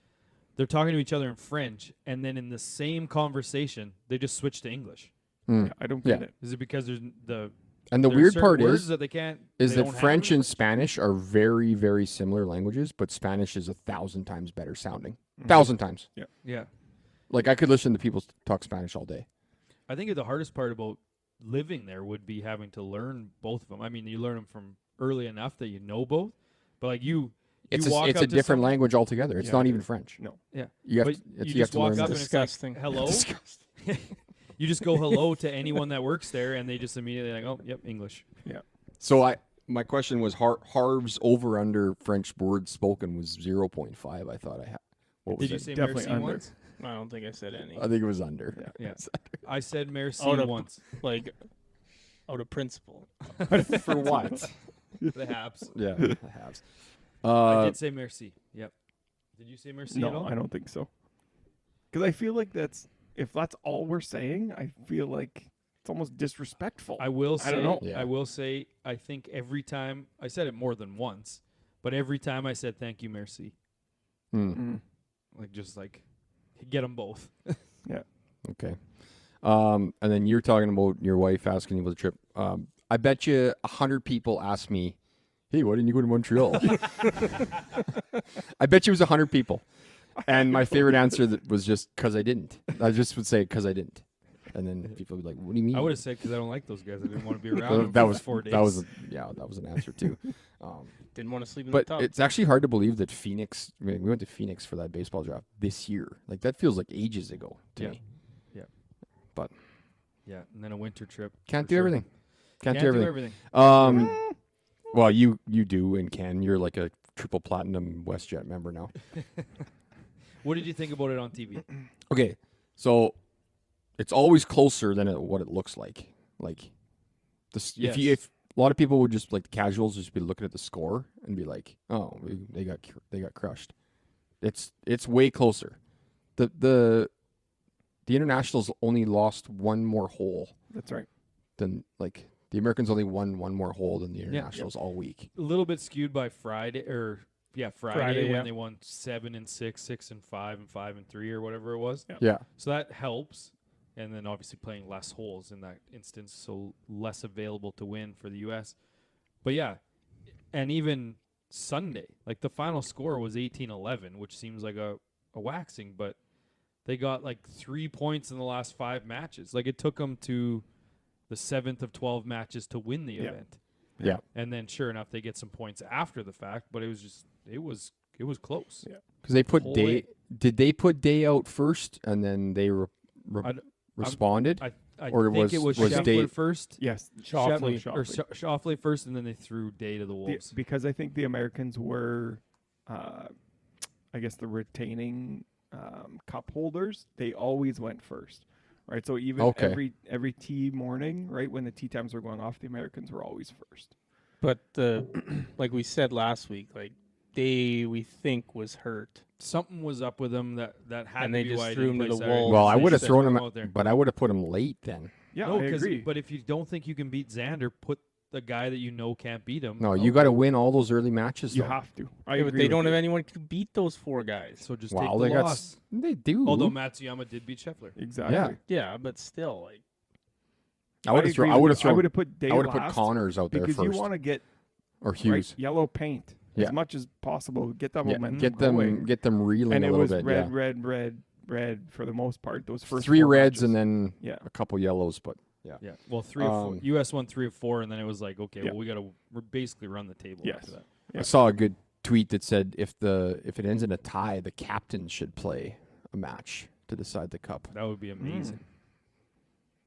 They're talking to each other in French, and then in the same conversation, they just switch to English. Yeah, I don't get Yeah. it. Is it because there's And the there are weird certain part words is that they can't that they don't have French in and Spanish are very, very similar languages, but Spanish is 1,000 times better sounding. Mm-hmm. 1,000 times. Yeah, Like I could listen to people talk Spanish all day. I think the hardest part about living there would be having to learn both of them. I mean, you learn them from early enough that you know both, but like you walk It's up a to different someone- language altogether. It's Yeah. not even French. No. Yeah, You have but to, you you just have to walk learn up that. and it's like, Disgusting. hello. You just go hello to anyone that works there, and they just immediately like, oh, yep, English. So my question was Harv's over under French words spoken was 0.5. I thought I had. What was Did you it? say Definitely merci under. once? I don't think I said any. I think it was under. Yeah. I said merci Out of- once. Like out of principle. For what? The Habs. Yeah, the halves. I did say merci. Yep. Did you say merci at No, all? I don't think so. Because I feel like if that's all we're saying, I feel like it's almost disrespectful. I will say. I don't know. Yeah. I will say. I think every time I said it more than once, but every time I said thank you, merci. Mm. Like just like get them both. Okay. And then you're talking about your wife asking you about the trip. I bet you 100 people asked me, "Hey, why didn't you go to Montreal?" I bet you it was 100 people, and my favorite answer was just because I didn't. I just would say because I didn't, and then people would be like, "What do you mean?" I would have said because I don't like those guys. I didn't want to be around Well, them that for was 4 days. that was that was an answer too. Didn't want to sleep in But the tub. it's actually hard to believe that Phoenix. I mean, we went to Phoenix for that baseball draft this year. Like that feels like ages ago to Yeah. me. yeah, and then a winter trip. Can't for do sure. everything. Can't do everything. everything. Well, you do and can. You're like a triple platinum WestJet member now. What did you think about it on TV? Okay, so it's always closer than what it looks like. Like, Yes. if a lot of people would just like the casuals just be looking at the score and be like, oh, they got crushed. It's way closer. The internationals only lost one more hole That's right. than like the Americans only won one more hole than the internationals all week. A little bit skewed by Friday, Friday, when yeah. they won 7-6, 6-5, and 5-3, or whatever it was. Yeah. So that helps, and then obviously playing less holes in that instance, so less available to win for the U.S. But yeah, and even Sunday, like the final score was 18-11, which seems like a waxing, but they got like 3 points in the last 5 matches. Like it took them to the 7th of 12 matches to win the event. Yeah. And then sure enough, they get some points after the fact, but it was close. Yeah. Because they put Whole day. way. Did they put day out first and then they responded? I Or think it was was Scheffler Day- first. Yes, Shoffley. Or Shoffley first, and then they threw Day to the Wolves. because I think the Americans were, I guess, the retaining cup holders. They always went first, right? So even Okay. every tea morning, right, when the tea times were going off, the Americans were always first. But like we said last week, like Day we think was hurt. Something was up with him that had And to they be just why he threw didn't him to play the Saturday. wolves. Well, I They would have just thrown threw him, out there. but I would have put him late then. Yeah, No, I agree. but if you don't think you can beat Xander, put the guy that you know can't beat him. No, you got to win all those early matches. You though. have to. I Yeah, but agree they with don't you. have anyone to beat those 4 guys. So just Wow, take they the got. loss. They do. Although Matsuyama did beat Scheffler. Exactly. Yeah. Yeah, but still, like I would have agree thrown. I with would you. have thrown. I would have put Day I would have put last Connors out there because first, you want to get or Hughes. right, yellow paint Yeah. as much as possible. Get that Yeah, momentum get going. them reeling And a it little was bit. red, yeah. red for the most part. Those first 3 4 reds matches. and then Yeah. a couple yellows, but Yeah. Well, 3 of 4. Um, US won 3 of 4, and then it was like, okay, Yeah. well, we're basically run the table Yes. after that. Yeah. I saw a good tweet that said if it ends in a tie, the captain should play a match to decide the cup. That would be amazing.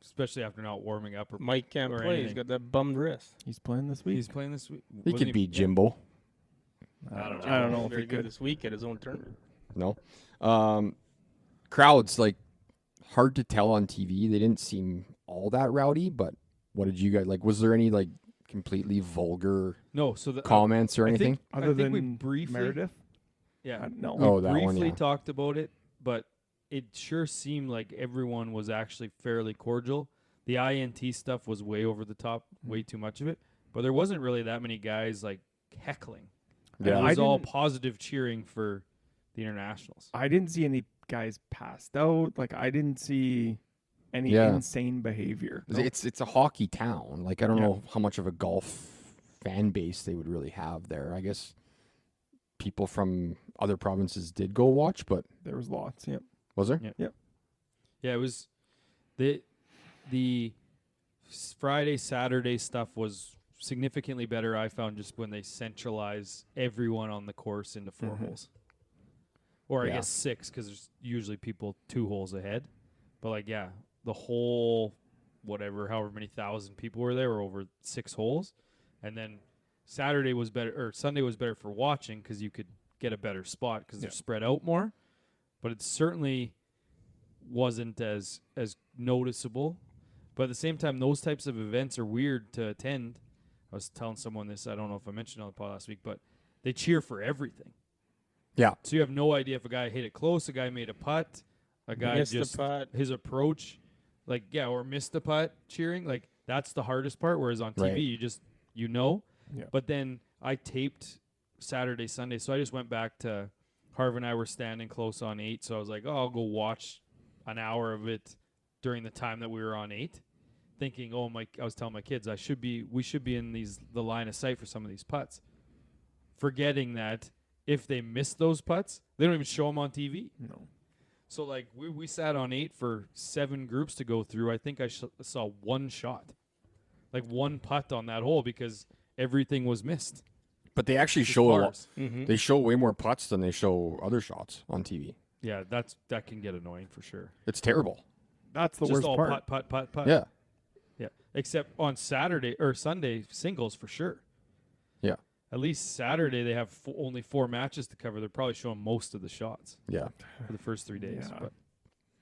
Especially after not warming up. Or Mike can't or play. He's anything. got that bummed wrist. He's playing this week. He's playing this week. He Wasn't could beat Jimbo. I don't know if Very he good could. this week at his own tournament. No. Crowds, like, hard to tell on TV. They didn't seem all that rowdy, but what did you guys like? Was there any like completely vulgar No, so the comments or I anything? think, Other I think we than briefly Meredith. Yeah. No. Oh, We that one, briefly yeah. talked about it, but it sure seemed like everyone was actually fairly cordial. The INT stuff was way over the top, way too much of it. But there wasn't really that many guys like heckling. Yeah. It I was all didn't- positive cheering for the internationals. I didn't see any guys passed out. Like I didn't see any Yeah. insane behavior. No. It's a hockey town. Like I don't Yeah. know how much of a golf fan base they would really have there. I guess people from other provinces did go watch, but There was lots. Yeah. was there? Yeah, it was the Friday, Saturday stuff was significantly better. I found just when they centralize everyone on the course into 4 holes, or I Yeah. guess 6 because there's usually people 2 holes ahead. But like, yeah, the whole however many thousand people were there were over 6 holes, and then Saturday was better or Sunday was better for watching because you could get a better spot because they're spread out more. But it certainly wasn't as noticeable. But at the same time, those types of events are weird to attend. I was telling someone this, I don't know if I mentioned it on the pod last week, but they cheer for everything. Yeah. So you have no idea if a guy hit it close, a guy made a putt, a guy Missed just the putt. his approach, like or missed a putt cheering. Like that's the hardest part. Whereas on TV, Right. you just know. Yeah. But then I taped Saturday, Sunday, so I just went back to Harv and I were standing close on 8, so I was like, oh, I'll go watch an hour of it during the time that we were on 8, thinking, I was telling my kids we should be in the line of sight for some of these putts, forgetting that if they miss those putts, they don't even show them on TV. No. So like we sat on 8 for 7 groups to go through. I think I saw one shot, like one putt on that hole because everything was missed. But they actually Just show a lot. bars. Mm-hmm. They show way more putts than they show other shots on TV. Yeah, that can get annoying for sure. It's terrible. That's the Just worst all part. putt. Yeah. Yeah. Except on Saturday or Sunday singles for sure. Yeah. At least Saturday they have only 4 matches to cover. They're probably showing most of the shots Yeah. for the first 3 days. Yeah. But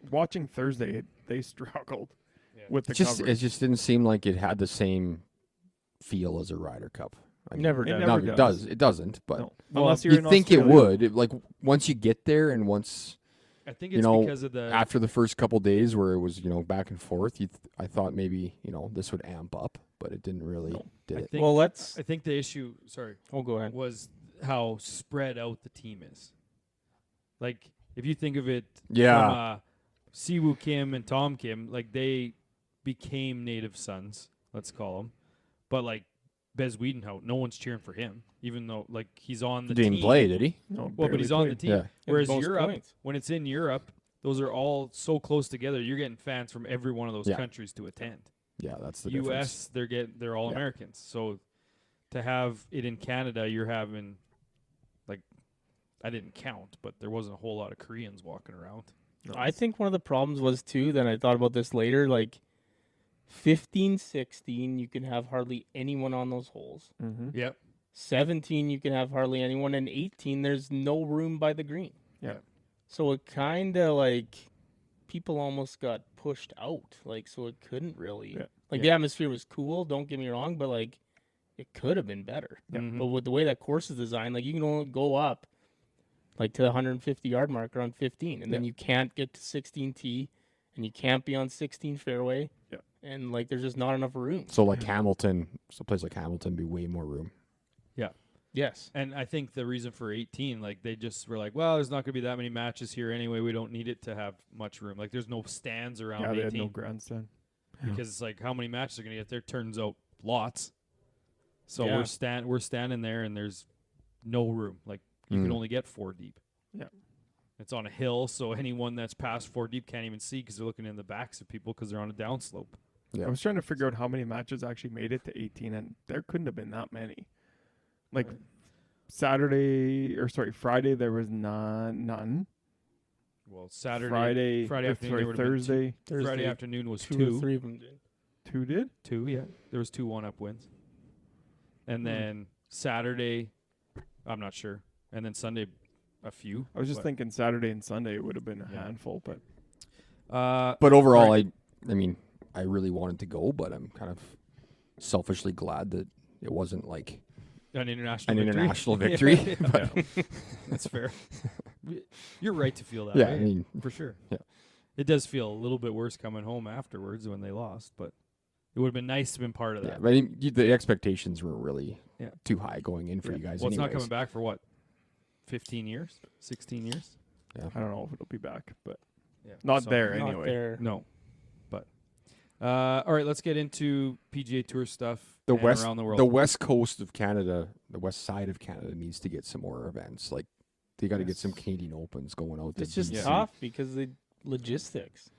Watching Thursday, they struggled Yeah. with the It just coverage. it just didn't seem like it had the same feel as a Ryder Cup. I mean, Never It does. never no, does. It doesn't. But No. Well, Unless you're you in think it Australia. would. Like once you get there and once I think you it's know, because of the after the first couple days where it was back and forth, I thought maybe this would amp up, but it didn't really. Did I it? think Well, let's. I think the issue, sorry, Oh, go ahead. was how spread out the team is. Like if you think of it Yeah. from Siwoo Kim and Tom Kim, like they became native sons, let's call them. But like Bez Wiedenhout, no one's cheering for him, even though like he's on the Didn't team. play, did he? No, Well, but barely he's on the played. team. Yeah. Whereas most Europe, points. when it's in Europe, those are all so close together. You're getting fans from every one of those Yeah. countries to attend. Yeah, that's the U.S. difference. They're all Yeah. Americans. So to have it in Canada, you're having like I didn't count, but there wasn't a whole lot of Koreans walking around. I think one of the problems was too, then I thought about this later, like 15, 16, you can have hardly anyone on those holes. Mm-hmm. Yep. 17, you can have hardly anyone. And 18, there's no room by the green. Yeah. So it kind of like people almost got pushed out. Like, so it couldn't really. Yeah. Like, the atmosphere was cool, don't get me wrong, but like it could have been better. Mhm. But with the way that course is designed, like you can only go up like to the 150-yard marker on 15, and then you can't get to 16T, and you can't be on 16 fairway. Yeah. And like there's just not enough room. So like Hamilton, so a place like Hamilton, be way more room. Yes. And I think the reason for 18, like they just were like, well, there's not going to be that many matches here anyway. We don't need it to have much room. Like there's no stands around Yeah, they 18 had no grandstand. because it's like how many matches are going to get there? Turns out lots. So Yeah. we're standing there and there's no room. Like you can only get 4 deep. Yeah. It's on a hill, so anyone that's past 4 deep can't even see because they're looking in the backs of people because they're on a downslope. Yeah. I was trying to figure out how many matches actually made it to 18, and there couldn't have been that many. Like Friday there was none. Well, Saturday, Friday Friday or afternoon, there would've been Thursday, Friday afternoon was two or three of them did. 2 did. 2, yeah. There was 2 1-up wins. And then Saturday, I'm not sure. And then Sunday, a few. I was just but- thinking Saturday and Sunday would have been a Yeah. handful, but But overall, I mean, I really wanted to go, but I'm kind of selfishly glad that it wasn't like an international an victory. international victory. Yeah. But That's fair. You're right to feel that yeah, way. I mean, For sure. Yeah. It does feel a little bit worse coming home afterwards when they lost, but it would have been nice to have been part of yeah, that. but I mean, the expectations were really Yeah. too high going in for you guys. Well, it's not anyways. coming back for what? 15 years? 16 years? I don't know if it'll be back. But Yeah. not So- there Not anyway. there. No. But all right, let's get into PGA Tour stuff The and west, around the world. the west coast of Canada, the west side of Canada needs to get some more events. Like they got to get some Canadian Opens going out. to It's just BC. tough because the logistics.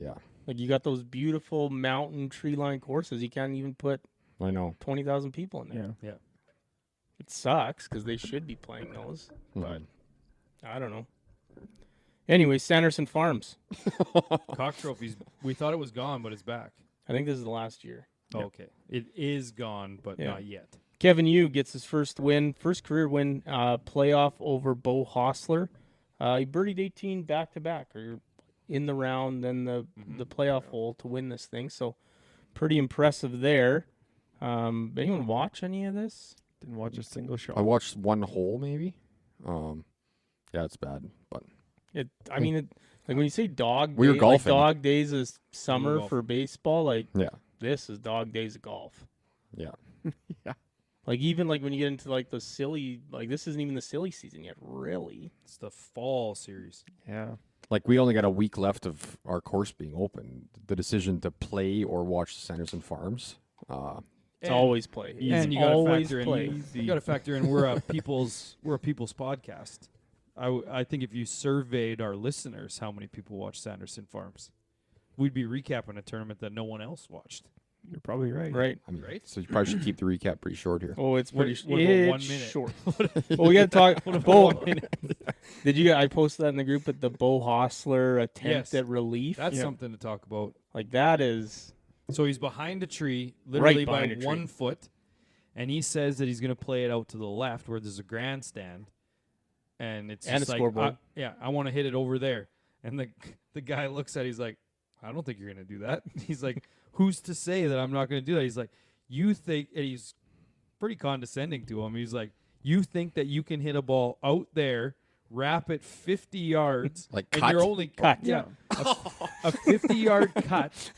Yeah, Like you got those beautiful mountain tree line courses. You can't even put I know. 20,000 people in there. Yeah. It sucks because they should be playing those. But I don't know. Anyway, Sanderson Farms. Cock trophies. We thought it was gone, but it's back. I think this is the last year. Oh, okay. It is gone, but Yeah. not yet. Kevin Yu gets his first career win, playoff over Bo Hostler. He birdied 18 back-to-back, or in the round, then the playoff hole to win this thing. So pretty impressive there. Anyone watch any of this? Didn't watch a single shot. I watched one hole maybe. Yeah, it's bad, but I mean, like when you say dog, We were day, golfing. like dog days is summer golfing. for baseball. Like yeah, this is dog days of golf. yeah. Like even like when you get into like the silly, like this isn't even the silly season yet, really. It's the fall series. Yeah. Like we only got a week left of our course being open. The decision to play or watch Sanderson Farms. It's always play. And It's you got to always factor play. in. You got to factor in. We're a people's podcast. I think if you surveyed our listeners how many people watch Sanderson Farms, we'd be recapping a tournament that no one else watched. You're probably right. Right. I mean, Right. so you probably should keep the recap pretty short here. Oh, it's What- pretty what about 1 it's minute? short. Well, we got to talk. Bo, 1 minute? did you? I posted that in the group. But the Bo Hostler attempt Yes. at relief, That's Yeah. something to talk about. like that is So he's behind a tree, literally by behind a tree. 1 foot, and he says that he's going to play it out to the left where there's a grandstand, and it's And just a like, scoreboard. I want to hit it over there. And the guy looks at it, he's like, I don't think you're going to do that. He's like, who's to say that I'm not going to do that? He's like, you think, and he's pretty condescending to him. He's like, you think that you can hit a ball out there, wrap it 50 yards, Like and cut? you're only Cut. Yeah, a 50-yard cut,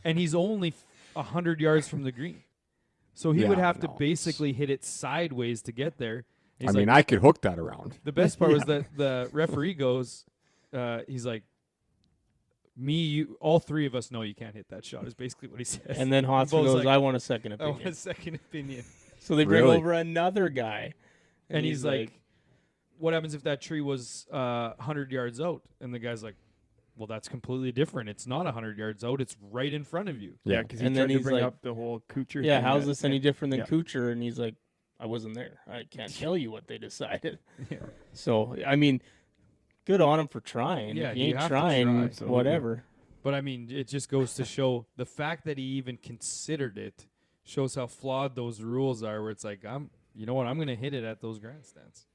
and he's only 100 yards from the green. So he would Yeah, have to no, basically hit it sideways to get there. He's I mean, like, I could hook that around. the best part was that the referee goes, he's like, all three of us know you can't hit that shot, is basically what he says. and then Hostler Bo's goes, like, I want a second I opinion. want a second opinion. So they bring Really? over another guy, And he's like, what happens if that tree was 100 yards out? And the guy's like, well, that's completely different. It's not 100 yards out. It's right in front of you. Yeah, because he And then tried to he's bring like, up the whole Kuchar Yeah, thing. how's that- this any different than yeah. Kuchar? And he's like, I wasn't there. I can't tell you what they decided. Yeah. So, I mean, good on him for trying. Yeah, if you you ain't have to try. trying, Absolutely. whatever. But I mean, it just goes to show the fact that he even considered it shows how flawed those rules are. Where it's like, you know what, I'm going to hit it at those grandstands.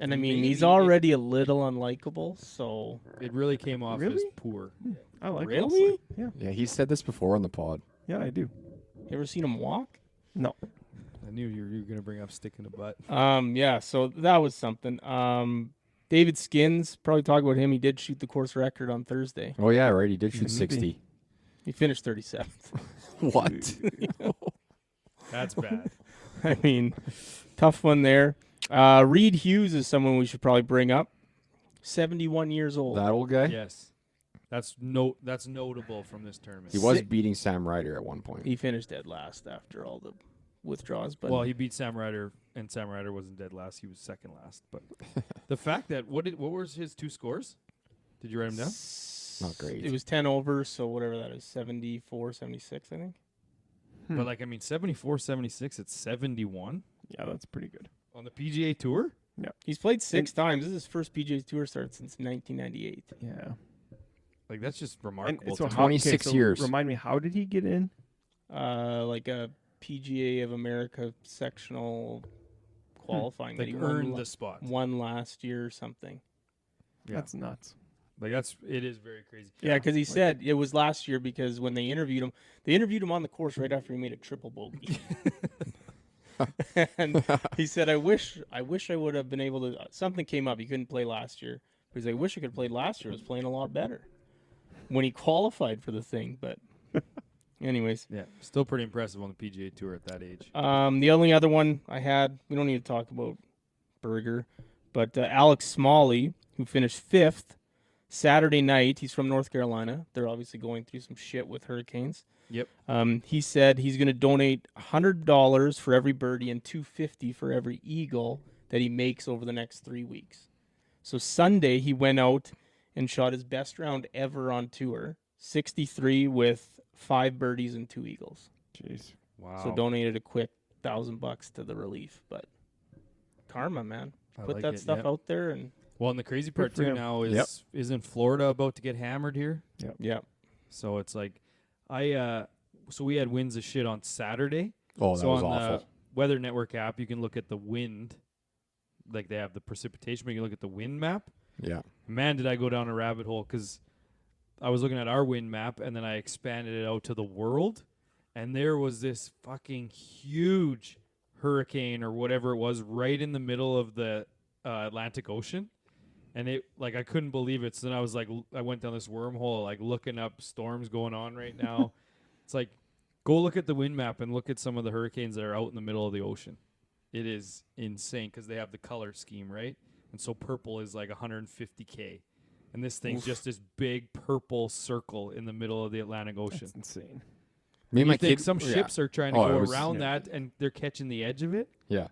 And I mean, he's Maybe already a little unlikable, so It really came off as Really? poor. I like really? it. Yeah, he said this before on the pod. Yeah, I do. You ever seen him walk? No. I knew you were going to bring up stick in the butt. Yeah, so that was something. David Skins, probably talk about him. He did shoot the course record on Thursday. Oh yeah, right. He did shoot Mhm. 60. He finished 37th. What? That's bad. I mean, tough one there. Reed Hughes is someone we should probably bring up. 71 years old. That old guy? Yes. That's notable from this tournament. He was beating Sam Ryder at one point. He finished dead last after all the withdrawals. But Well, he beat Sam Ryder, and Sam Ryder wasn't dead last. He was second last. But the fact that what was his two scores? Did you write them down? Not great. It was 10 over, so whatever that is, 74, 76, I think. But like, I mean, 74, 76 at 71 Yeah, that's pretty good. on the PGA Tour. He's played 6 times. This is his first PGA Tour start since 1998. Yeah. Like, that's just And remarkable. so to me. how, 26 years. Remind me, how did he get in? Like a PGA of America sectional qualifying that Like, he earned the spot. won last year or something. Yeah. That's nuts. Like, it is very crazy. Yeah, because he said it was last year because when they interviewed him on the course right after he made a triple bogey. And he said, I wish I would have been able to. Something came up. He couldn't play last year. He's like, I wish I could have played last year. I was playing a lot better when he qualified for the thing. But anyways, Yeah, still pretty impressive on the PGA Tour at that age. the only other one I had, we don't need to talk about Berger, but Alex Smalley, who finished 5th Saturday night. He's from North Carolina. They're obviously going through some shit with hurricanes. Yep. He said he's going to donate $100 for every birdie and $250 for every eagle that he makes over the next 3 weeks. So Sunday he went out and shot his best round ever on tour, 63 with 5 birdies and 2 eagles. Jeez. Wow. So donated a quick $1,000 to the relief, but karma, man. I Put like that it, stuff yep. out there and Well, and the crazy part for too him. now Yep. isn't Florida about to get hammered here? yeah. So it's like, so we had winds of shit on Saturday. Oh, that so was on awful. the Weather Network app, you can look at the wind, like they have the precipitation, but you can look at the wind map. Yeah. Man, did I go down a rabbit hole because I was looking at our wind map and then I expanded it out to the world, and there was this fucking huge hurricane or whatever it was right in the middle of the Atlantic Ocean. And it, like, I couldn't believe it. So then I was like, I went down this wormhole, like looking up storms going on right now. It's like, go look at the wind map and look at some of the hurricanes that are out in the middle of the ocean. It is insane because they have the color scheme, right? And so purple is like 150K. And this thing's just this big purple circle in the middle of the Atlantic Ocean. That's insane. Me and You my think kid. some yeah. ships are trying to Oh, go it was- around yeah. that and they're catching the edge of it? Yeah.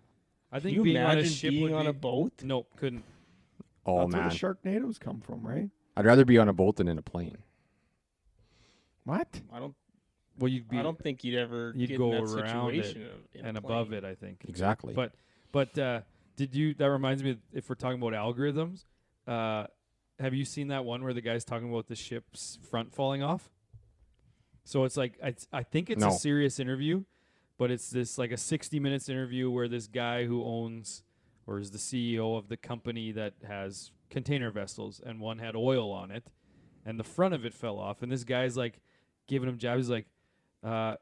I Can think you being on a imagine ship being would on be, a boat? Nope, couldn't. Oh That's man, where the Sharknadoes come from, right? I'd rather be on a boat than in a plane. What? I don't Well, you'd be I don't think you'd ever you'd get go in that around it situation in a and above plane. it, I think. Exactly. But did you? That reminds me. If we're talking about algorithms, have you seen that one where the guy's talking about the ship's front falling off? So it's like I think it's No. a serious interview, but it's this like a 60 minutes interview where this guy who owns or is the CEO of the company that has container vessels, and one had oil on it, and the front of it fell off, and this guy's like giving him jabs.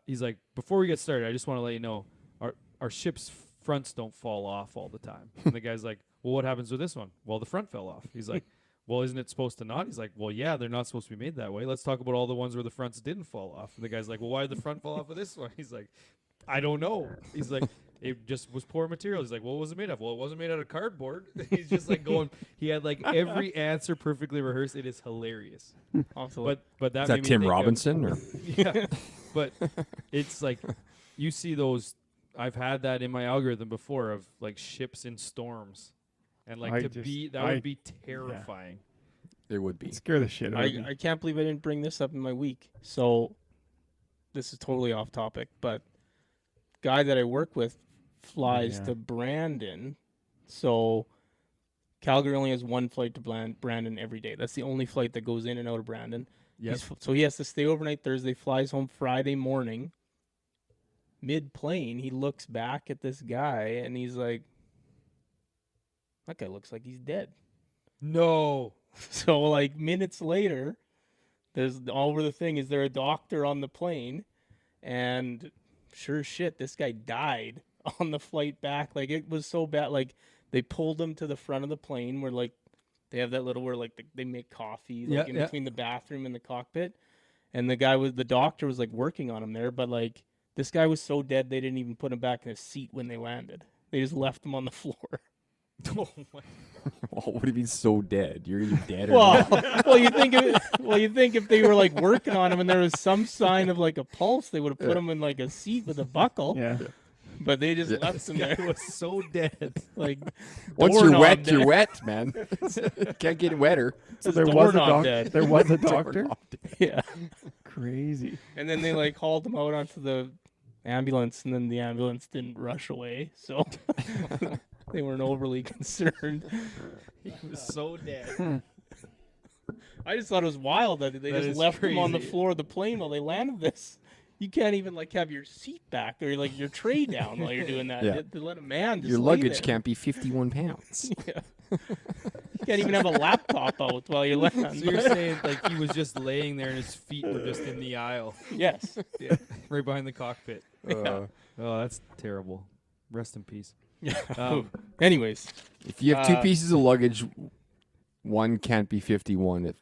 He's like, before we get started, I just want to let you know our ship's fronts don't fall off all the time. And the guy's like, well, what happens with this one? Well, the front fell off. He's like, well, isn't it supposed to not? He's like, well, yeah, they're not supposed to be made that way. Let's talk about all the ones where the fronts didn't fall off. And the guy's like, well, why did the front fall off of this one? He's like, I don't know. He's like, it just was poor material. He's like, well, what was it made of? Well, it wasn't made out of cardboard. He's just like going, he had like every answer perfectly rehearsed. It is hilarious. I'll have to look. But that Is made that me Tim think of- Robinson or? yeah, but it's like you see those. I've had that in my algorithm before of like ships in storms, and like I to just- be that I- would be terrifying. It would be. Scare the shit out of me. I can't believe I didn't bring this up in my week. So this is totally off topic, but guy that I work with flies Yeah. to Brandon. So Calgary only has one flight to Brandon every day. That's the only flight that goes in and out of Brandon. Yep. So he has to stay overnight Thursday, flies home Friday morning. Mid-plane, he looks back at this guy and he's like, that guy looks like he's dead. No. So like minutes later, there's all over the thing. Is there a doctor on the plane? And sure as shit, this guy died on the flight back. Like it was so bad. Like they pulled him to the front of the plane where like they have that little where like they make coffee like in between the bathroom and the cockpit. And the doctor was like working on him there, but like this guy was so dead they didn't even put him back in his seat when they landed. They just left him on the floor. Oh my. Well, what do you mean so dead? You're either dead or not. Well, you think if they were like working on him and there was some sign of like a pulse, they would have put him in like a seat with a buckle. Yeah. But they just left him there. He was so dead. Like Once you're doorknob wet, dead. you're wet, man. Can't get wetter. So His there was a doorknob doctor. dead. There was a doctor. Yeah. Crazy. And then they like hauled him out onto the ambulance, and then the ambulance didn't rush away, so they weren't overly concerned. He was so dead. I just thought it was wild that they That just is left him on the crazy. floor of the plane while they landed this. You can't even like have your seat back or like your tray down while you're doing that. Yeah. To let a man just Your lay luggage there. can't be 51 pounds. Yeah. You can't even have a laptop out while you're laying. So you're saying like he was just laying there and his feet were just in the aisle, Yes. right behind the cockpit. Yeah. Oh, that's terrible. Rest in peace. Yeah. Um, Anyways, If you have two Uh, pieces of luggage, one can't be 51. If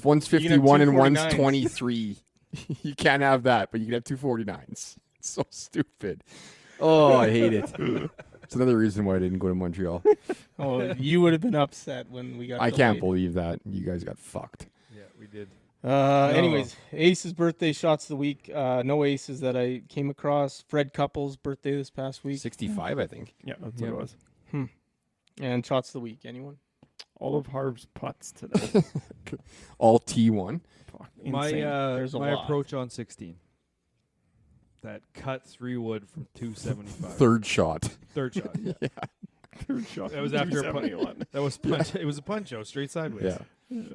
one's You can have 51 and one's 249s. 23, you can't have that, but you can have two 49s. It's so stupid. Oh, I hate it. It's another reason why I didn't go to Montreal. you would have been upset when we got. I can't delayed. believe that. You guys got fucked. yeah, we did. Anyways, Ace's birthday shots of the week. No Aces that I came across. Fred Couples' birthday this past week. 65, I think. Yeah, that's Yep. what it was. And shots of the week. Anyone? All of Harv's putts today. All T1. Fuck, My insane. There's a my lot. approach on 16. That cut 3 wood from 275. Third shot. Third shot. Yeah. Third shot. That was after a putt. 271. That was punch. It was a punch out straight sideways. Yeah.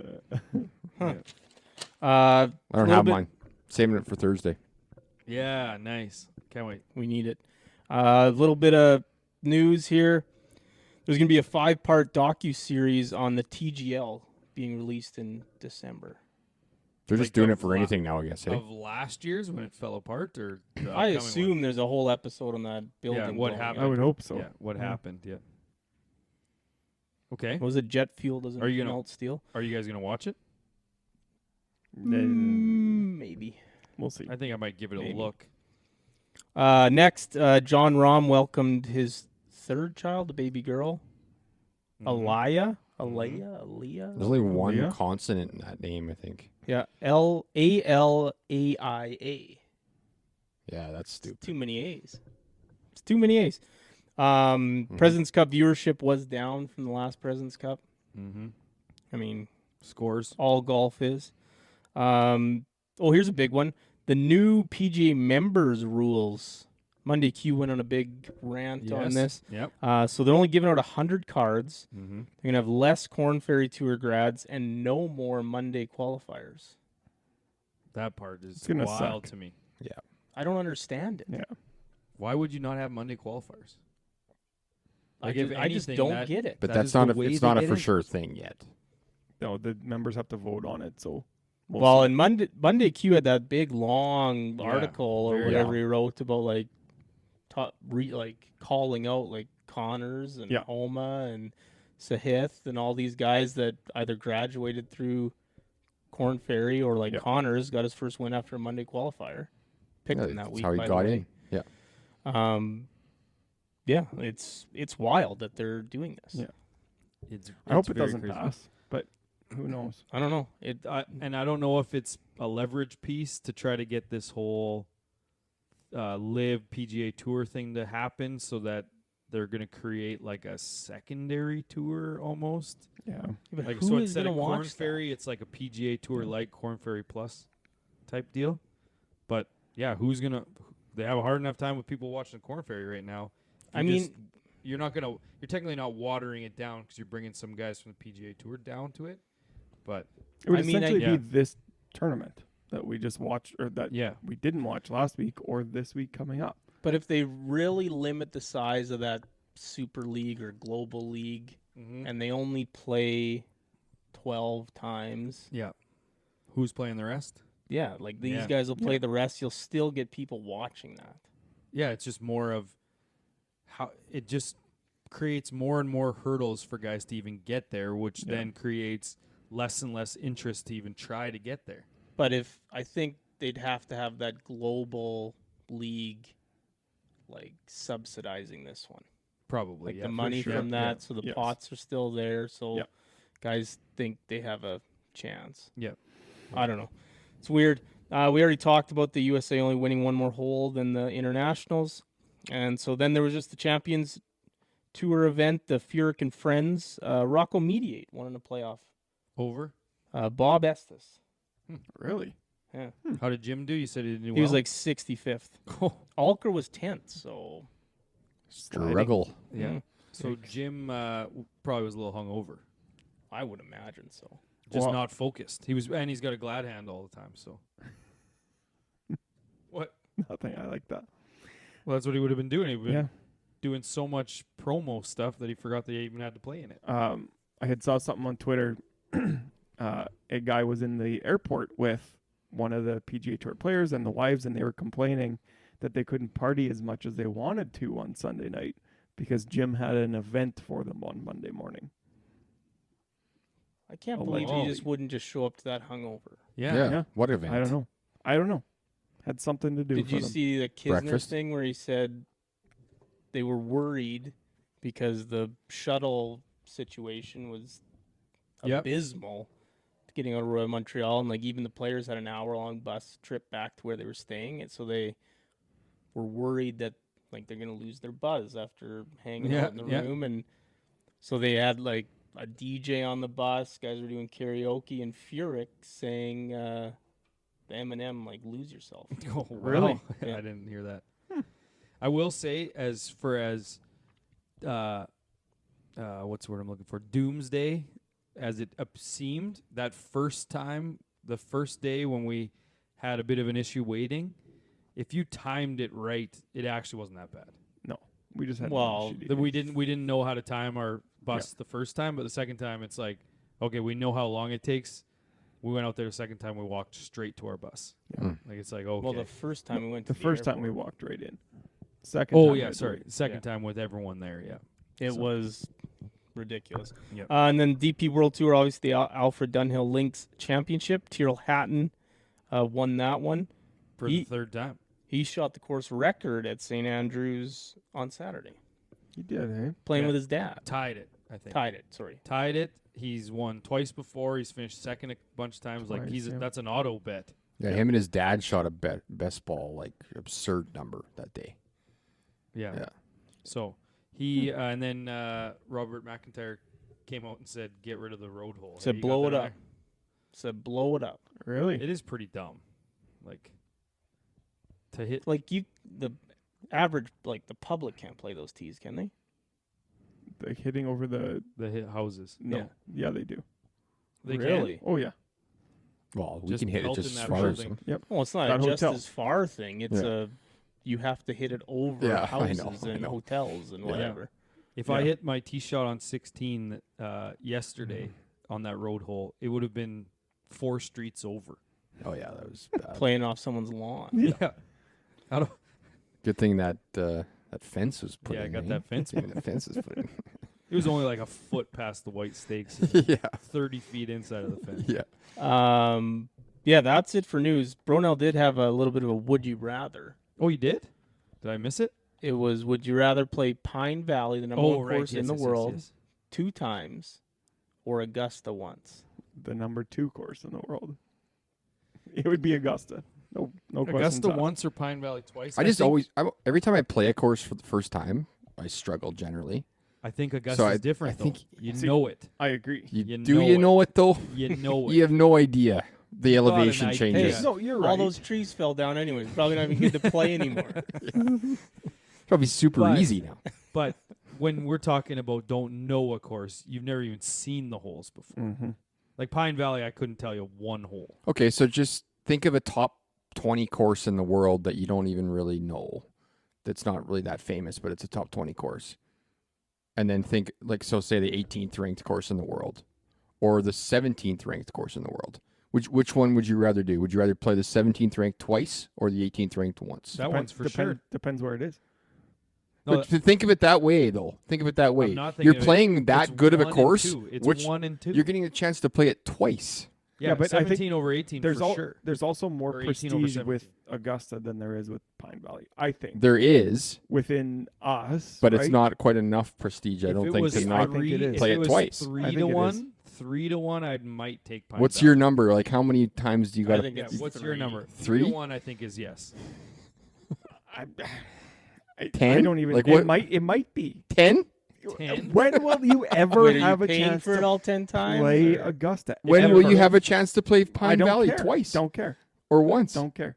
Uh, I don't Little have bit- mine. Saving it for Thursday. Yeah, nice. Can't wait. we need it. A little bit of news here. There's going to be a 5-part docu-series on the TGL being released in December. They're Like just doing the it for fla- anything now, I guess. Hey? Of last year's when it fell apart, or the I upcoming assume one? there's a whole episode on that building. Yeah, what blowing happened? up. I would hope so. Yeah, what Yeah. happened? Yeah. Okay. What was it? Jet fuel doesn't Are you gonna- melt steel? Are you guys gonna watch it? Maybe. We'll see. I think I might give it a Maybe. look. Next, John Rahm welcomed his third child, a baby girl, Mhm. Aliyah. There's only one Yeah. consonant in that name, I think. Yeah, Alalia. Yeah, that's stupid. Too many A's. It's too many A's. Mm-hmm. President's Cup viewership was down from the last President's Cup. Mm-hmm. I mean, Scores. all golf is. Here's a big one. The new PGA members rules. Monday Q went on a big rant on Yes. this. Yep. So they're only giving out 100 cards. Mm-hmm. They're going to have less Corn Ferry Tour grads and no more Monday qualifiers. That part is It's gonna wild suck. to me. I don't understand it. Yeah. Why would you not have Monday qualifiers? I Like, just, if I just anything, don't that- get it. But That that's is the not way it's they not a get for in. sure thing yet. No, the members have to vote on it. So, we'll Well, see. and Monday Q had that big long Yeah, article or very whatever long. he wrote about like calling out like Connors and Yeah. Homa and Sahith and all these guys that either graduated through Corn Ferry or like Yeah. Connors got his first win after a Monday qualifier. Picked him that That's week. how he by the got way. in. Yeah. Yeah, it's wild that they're doing this. Yeah. It's I hope it very doesn't crazy. pass, but who knows? I don't know. And I don't know if it's a leverage piece to try to get this whole live PGA Tour thing to happen, so that they're going to create like a secondary tour almost. Yeah. But Like who so is instead gonna of Corn watch that? Ferry, it's like a PGA Tour like Corn Ferry Plus type deal. But yeah, who's gonna? They have a hard enough time with people watching the Corn Ferry right now. I mean, you're not gonna. You're technically not watering it down because you're bringing some guys from the PGA Tour down to it. But It would I mean, essentially yeah. be this tournament that we just watched, or that yeah, we didn't watch last week, or this week coming up. but if they really limit the size of that Super League or Global League, and they only play 12 times, yeah. Who's playing the rest? yeah, like these Yeah. guys will play the rest. You'll still get people watching that. Yeah, it's just more of how it just creates more and more hurdles for guys to even get there, which then creates less and less interest to even try to get there. But I think they'd have to have that global league, like subsidizing this one, Probably, like yeah, the for money sure. from that, Yeah. so the Yes. pots are still there, so Yeah. guys think they have a chance. Yeah. I don't know. It's weird. We already talked about the USA only winning one more hole than the internationals, and so then there was just the Champions Tour event, the Furyk and Friends. Rocco Mediate won in the playoff. Over. Bob Estes. Really? Yeah. How did Jim do? You said he didn't do He was well? like 65th. Oh, Alker was 10th, so Struggle. yeah. Mhm. So Jim probably was a little hungover, I would imagine so. just Well- not focused. And he's got a glad hand all the time. So what? Nothing. I like that. Well, that's what he would have been doing. He'd been Yeah. doing so much promo stuff that he forgot that he even had to play in it. I had saw something on Twitter. A guy was in the airport with one of the PGA Tour players and the wives, and they were complaining that they couldn't party as much as they wanted to on Sunday night because Jim had an event for them on Monday morning. I can't Oh, believe wow. he just wouldn't just show up to that hungover. Yeah. Yeah. What event? I don't know. Had something to do Did for you them. see the Kisner Breakfast? thing where he said they were worried because the shuttle situation was Yep. abysmal getting out of Royal Montreal, and like even the players had an hour-long bus trip back to where they were staying, and so they were worried that like they're gonna lose their buzz after hanging out in the Yeah. room, and so they had like a DJ on the bus. Guys were doing karaoke, and Furyk saying the Eminem like "Lose Yourself." Oh, Really? wow. Yeah. I didn't hear that. I will say, as what's the word I'm looking for? Doomsday, as it seemed, that first time, the first day when we had a bit of an issue waiting, if you timed it right, it actually wasn't that bad. No, we just had. Well, shitty We day. didn't know how to time our bus the first time, but the second time it's like, okay, we know how long it takes. We went out there the second time, we walked straight to our bus. Yeah. Like it's like, okay. Well, the first time we went to The first time we airport, walked right in. Second. Oh time we yeah, had to sorry. wait. Second time with everyone there, yeah. it So- was ridiculous. Yep. And then DP World Tour, obviously the Alfred Dunhill Links Championship. Tyrrell Hatton won that one. For He- the third time. He shot the course record at St. Andrews on Saturday, You did, eh? playing Yeah. with his dad. Tied it, I think. Tied it, sorry. Tied it. He's won twice before. He's finished second a bunch of times. Like Twice, yeah. that's an auto bet. Yeah, him and his dad shot a best ball, like absurd number that day. Yeah. Yeah. So he and then Robert McIntyre came out and said, "Get rid of the road hole." Said, You got blow that it on up. Said blow it up. Really? there? It is pretty dumb. Like to hit. Like the average, like the public can't play those tees, can they? Like hitting over the The hit houses. no. Yeah, they do. They really? Oh yeah. Well, we Just can hit it melt just in as that far as building. them. Well, it's not That a just hotel. as far thing. It's Yeah. you have to hit it over Yeah, I houses know, I and know. hotels and Yeah. whatever. If I Yeah. hit my tee shot on 16 yesterday on that road hole, it would have been 4 streets over. Oh yeah, that was bad. Playing off someone's lawn. Yeah. I don't. Good thing that that fence was put Yeah, I in. got eh? that fence Yeah, the fence is put in. It was only like a foot past the white stakes, yeah, 30 feet inside of the fence. yeah. Yeah, that's it for news. Bronel did have a little bit of a would you rather. Oh, you did? Did I miss it? It was would you rather play Pine Valley, the number one course in the yes, world, yes. 2 times, or Augusta once? The number 2 course in the world. It would be Augusta. No questions Augusta asked. once or Pine Valley twice? I just think- always every time I play a course for the first time, I struggle generally. I think Augusta's I different, think- though. You See, know it. I agree. You Do know you it. know it though? You know it. You have no idea. The You've got an elevation idea. changes. Yeah. No, you're right. All those trees fell down anyways. Probably not even good to play anymore. Probably super But- easy now. But when we're talking about don't know a course, you've never even seen the holes before. Mm-hmm. Like Pine Valley, I couldn't tell you one hole. Okay, so just think of a top 20 course in the world that you don't even really know. That's not really that famous, but it's a top 20 course. And then think, like, so say the 18th ranked course in the world or the 17th ranked course in the world. Which one would you rather do? Would you rather play the 17th ranked twice or the 18th ranked once? That one's for sure. Depends where it is. No, But think of it that way, though. Think of it that way. I'm not You're thinking of it. playing It's that good of a 1 and course. 2. It's which 1 and 2. You're getting a chance to play it twice. Yeah, Yeah, but I think 17 over 18 There's for sure. There's also more Or 18 over prestige with 17. Augusta than there is with Pine Valley. I think There is, within us, but it's right? not quite enough prestige. I If don't it think was to not. think it is. if play it it was twice. 3 I to think it 1, 3 to 1, I might take Pine What's Valley. your number? Like, how many times do you got I to? think Yeah, it's what's your 3. number? 3? 3 to 1, I think is yes. I 10? don't even. Like it what- might be. 10? 10. When will you ever Wait, are have you a paying chance for it to all 10 times? play or- Augusta? When Ever. will you have a chance to play I Pine don't Valley care. twice Don't care. or once? Don't care.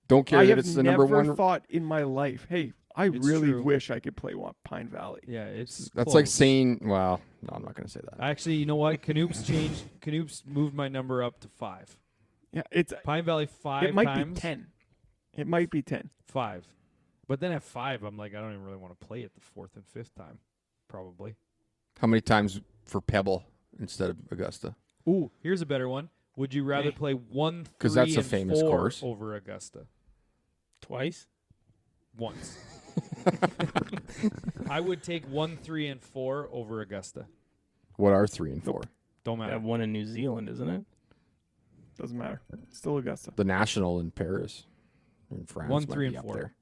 Don't care I that have it's the never number one. thought in my life, hey, I It's really true. wish I could play Pine Valley. Yeah, it's That's like close. saying, well, no, I'm not going to say that. Actually, you know what? Canoop's moved my number up to 5. Yeah, it's Pine Valley 5 it might times. be 10. It might be 10. 5. But then at 5, I'm like, I don't even really want to play it the 4th and 5th time. Probably. How many times for Pebble instead of Augusta? Ooh, here's a better one. Would you rather Hey. play 1, 3, 'Cause that's a and famous 4 course. over Augusta? Twice? Once. I would take 1, 3, and 4 over Augusta. What are 3 and 4? Don't They matter. have one in New Zealand, isn't it? Doesn't matter. Still Augusta. The National in Paris, in France. 1, might 3, be and up 4. there.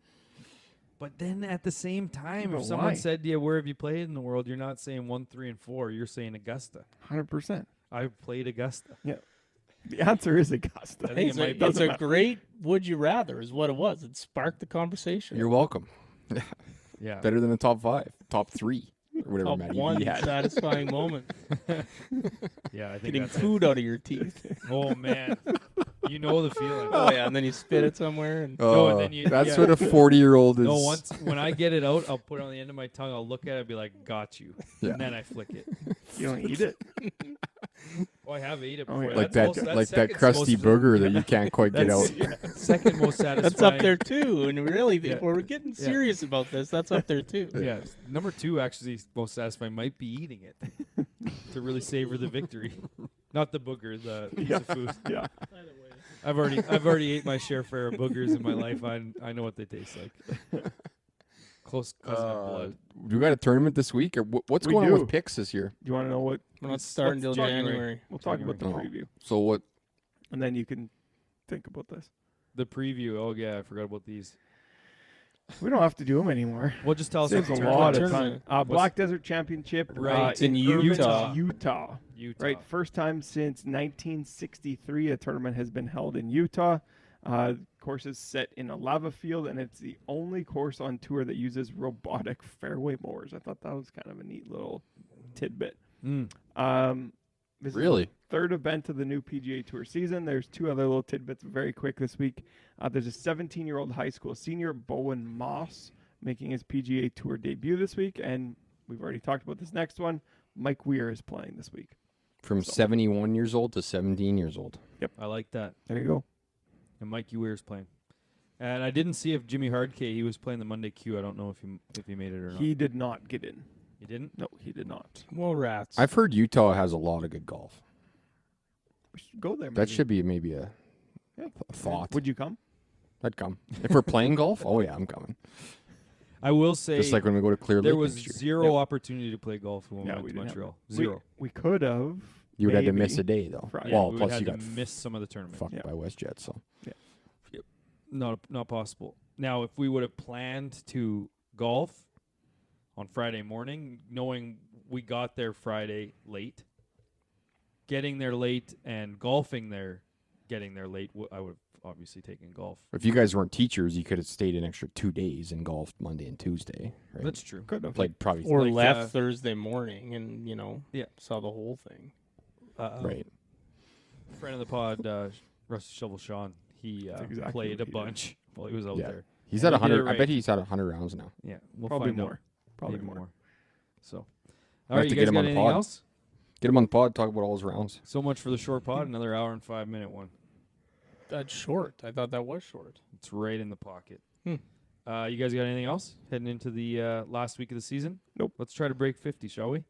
But then at the same time, But if someone why? said, yeah, where have you played in the world? You're not saying 1, 3, and 4. You're saying Augusta. 100%. I've played Augusta. The answer is Augusta. I think it It's might a, be. it's Doesn't a matter. great would you rather is what it was. It sparked the conversation. You're welcome. Yeah. Better than the top 5, top 3, or whatever Top Matty one B had. satisfying moment. Yeah, I think Getting that's it. food out of your teeth. Oh, man. You know the feeling. Oh yeah, and then you spit it somewhere and No, and Oh, then you- that's yeah. what a 40-year-old is. No, once when I get it out, I'll put it on the end of my tongue. I'll look at it and be like, got you. Yeah. And then I flick it. You don't eat it. Oh, I have ate it Oh, before. yeah. like That's that, most- like that second's crusty most- burger that you can't quite get out. That's second most satisfying. that's up there too. And really, Yeah. if we're getting serious about this, that's up there too. Yeah. Number 2, actually, most satisfying might be eating it to really savor the victory. Not the booger, the piece of food. Yeah. I've already ate my share fair of boogers in my life. I know what they taste like. Close cousin of blood. We got a tournament this week, or what's We going on do. with picks this year? You want to know what? We're not starting Let's until talk January. January. We'll talk about the January. preview, So what? and then you can think about this. The preview. Oh yeah, I forgot about these. We don't have to do them anymore. Well, just tell us Saves a what the lot of tournament- time. Black Desert Championship. Right, it's in Irvine, Utah. Utah. Utah. Right, first time since 1963 a tournament has been held in Utah. Course is set in a lava field, and it's the only course on tour that uses robotic fairway mowers. I thought that was kind of a neat little tidbit. Mm. This is Really? the third event of the new PGA Tour season. There's 2 other little tidbits very quick this week. There's a 17-year-old high school senior, Bowen Moss, making his PGA Tour debut this week, and we've already talked about this next one. Mike Weir is playing this week. From 71 years old to 17 years old. I like that. There you go. And Mikey Weir's playing. And I didn't see if Jimmy Hardkay, he was playing the Monday Q. I don't know if he made it or not. He did not get in. He didn't? No, he did not. Well, rats. I've heard Utah has a lot of good golf. We should go there. That maybe. should be maybe a Yeah. thought. Would you come? I'd come. If we're playing golf, oh yeah, I'm coming. I will say Just like when we go to Clear Lake there was next year. zero opportunity to play golf when we Yeah, went we to didn't have Montreal. We- Zero. We could have. You would have to maybe. miss a day though. Friday. Yeah, Well, we would plus have you to got miss some of the tournament. fucked Yeah. by WestJet. So Not possible. Now, if we would have planned to golf on Friday morning, knowing we got there Friday late, getting there late and golfing there, getting there late, I would have obviously taking golf. If you guys weren't teachers, you could have stayed an extra 2 days and golfed Monday and Tuesday. Right? That's true. Could have. Played probably Or Like, left Thursday morning and, Yeah. saw the whole thing. right. Friend of the pod, Russ Shovel Sean, he That's exactly played what a he did. bunch while he was out Yeah. there. He's And at he did it 100. I right. bet he's at 100 rounds now. Yeah, we'll Probably find more. out. Probably Maybe more. So, all have right, to you get guys him got on the anything pod. else? Get him on the pod. Talk about all his rounds. So much for the short pod. Another hour and 5 minute one. That's short. I thought that was short. It's right in the pocket. Hmm. You guys got anything else heading into the last week of the season? Nope. Let's try to break 50, shall we?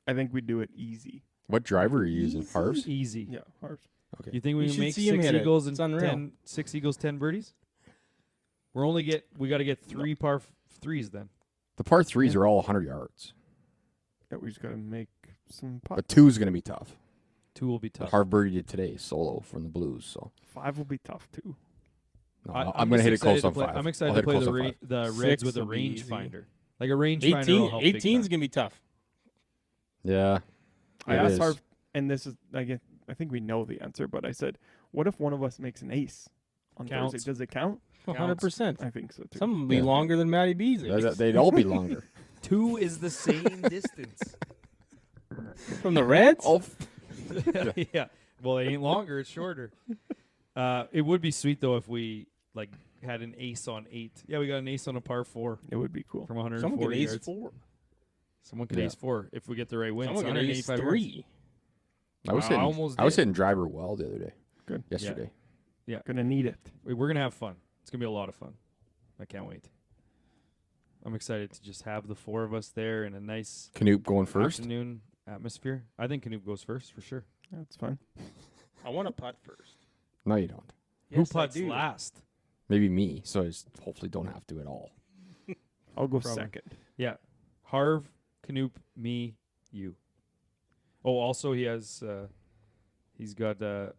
I think we do it easy. What driver are you using? Harv's? Easy. Yeah, Harv's. Okay. You think we You can should make see him 6 hit it. eagles and It's unreal. 6 eagles, 10 birdies? We got to get 3 par 3s then. The par 3s are all 100 yards, Yeah, we just got to make some putts. but 2 is going to be tough. 2 will be But tough. Harv birdied it today, solo from the Blues. So 5 will be tough too. no, I'm I'm going to just hit it excited close on play- 5. I'm excited I'll to hit it play close the, on 5. the Six Reds with a will be easy. rangefinder. Like a rangefinder 18, will help big 18's time. going to be tough. Yeah. I It asked is. Harv, and this is I think we know the answer, but I said, what if one of us makes an ace on Counts. Thursday? Does it count? 100%. I think so too. Some will be Yeah. longer than Matty B's. They'd all be longer. 2 is the same distance. From the Reds? Yeah. Well, it ain't longer; it's shorter. It would be sweet though if we like had an ace on 8. Yeah, we got an ace on a par 4 It would be cool. from 140 Someone could ace yards. 4. Someone could Yeah. ace 4 if we get the right win. Someone It's could ace 185 yards. 3. I was I hitting, almost I was did. hitting driver well the other day. Good. Yesterday. Gonna need it. We're gonna have fun. It's gonna be a lot of fun. I can't wait. I'm excited to just have the 4 of us there in a nice Canoop going first. afternoon atmosphere. I think Canoop goes first for sure. That's fine. I want to putt first. No, you don't. Who Yes, I putts do. last? Maybe me. So I just hopefully don't have to at all. I'll go Probably. second. Yeah, Harv, Canoop, me, you. Oh, also he has he's got that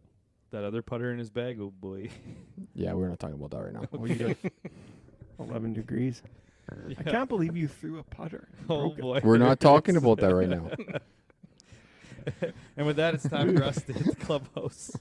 other putter in his bag. Oh boy. Yeah, we're not talking about that right now. Oh, you got 11 degrees. I can't believe you threw a putter. and Oh broke it. boy. We're not talking about that right now. And with that, it's time for us to hit the clubhouse.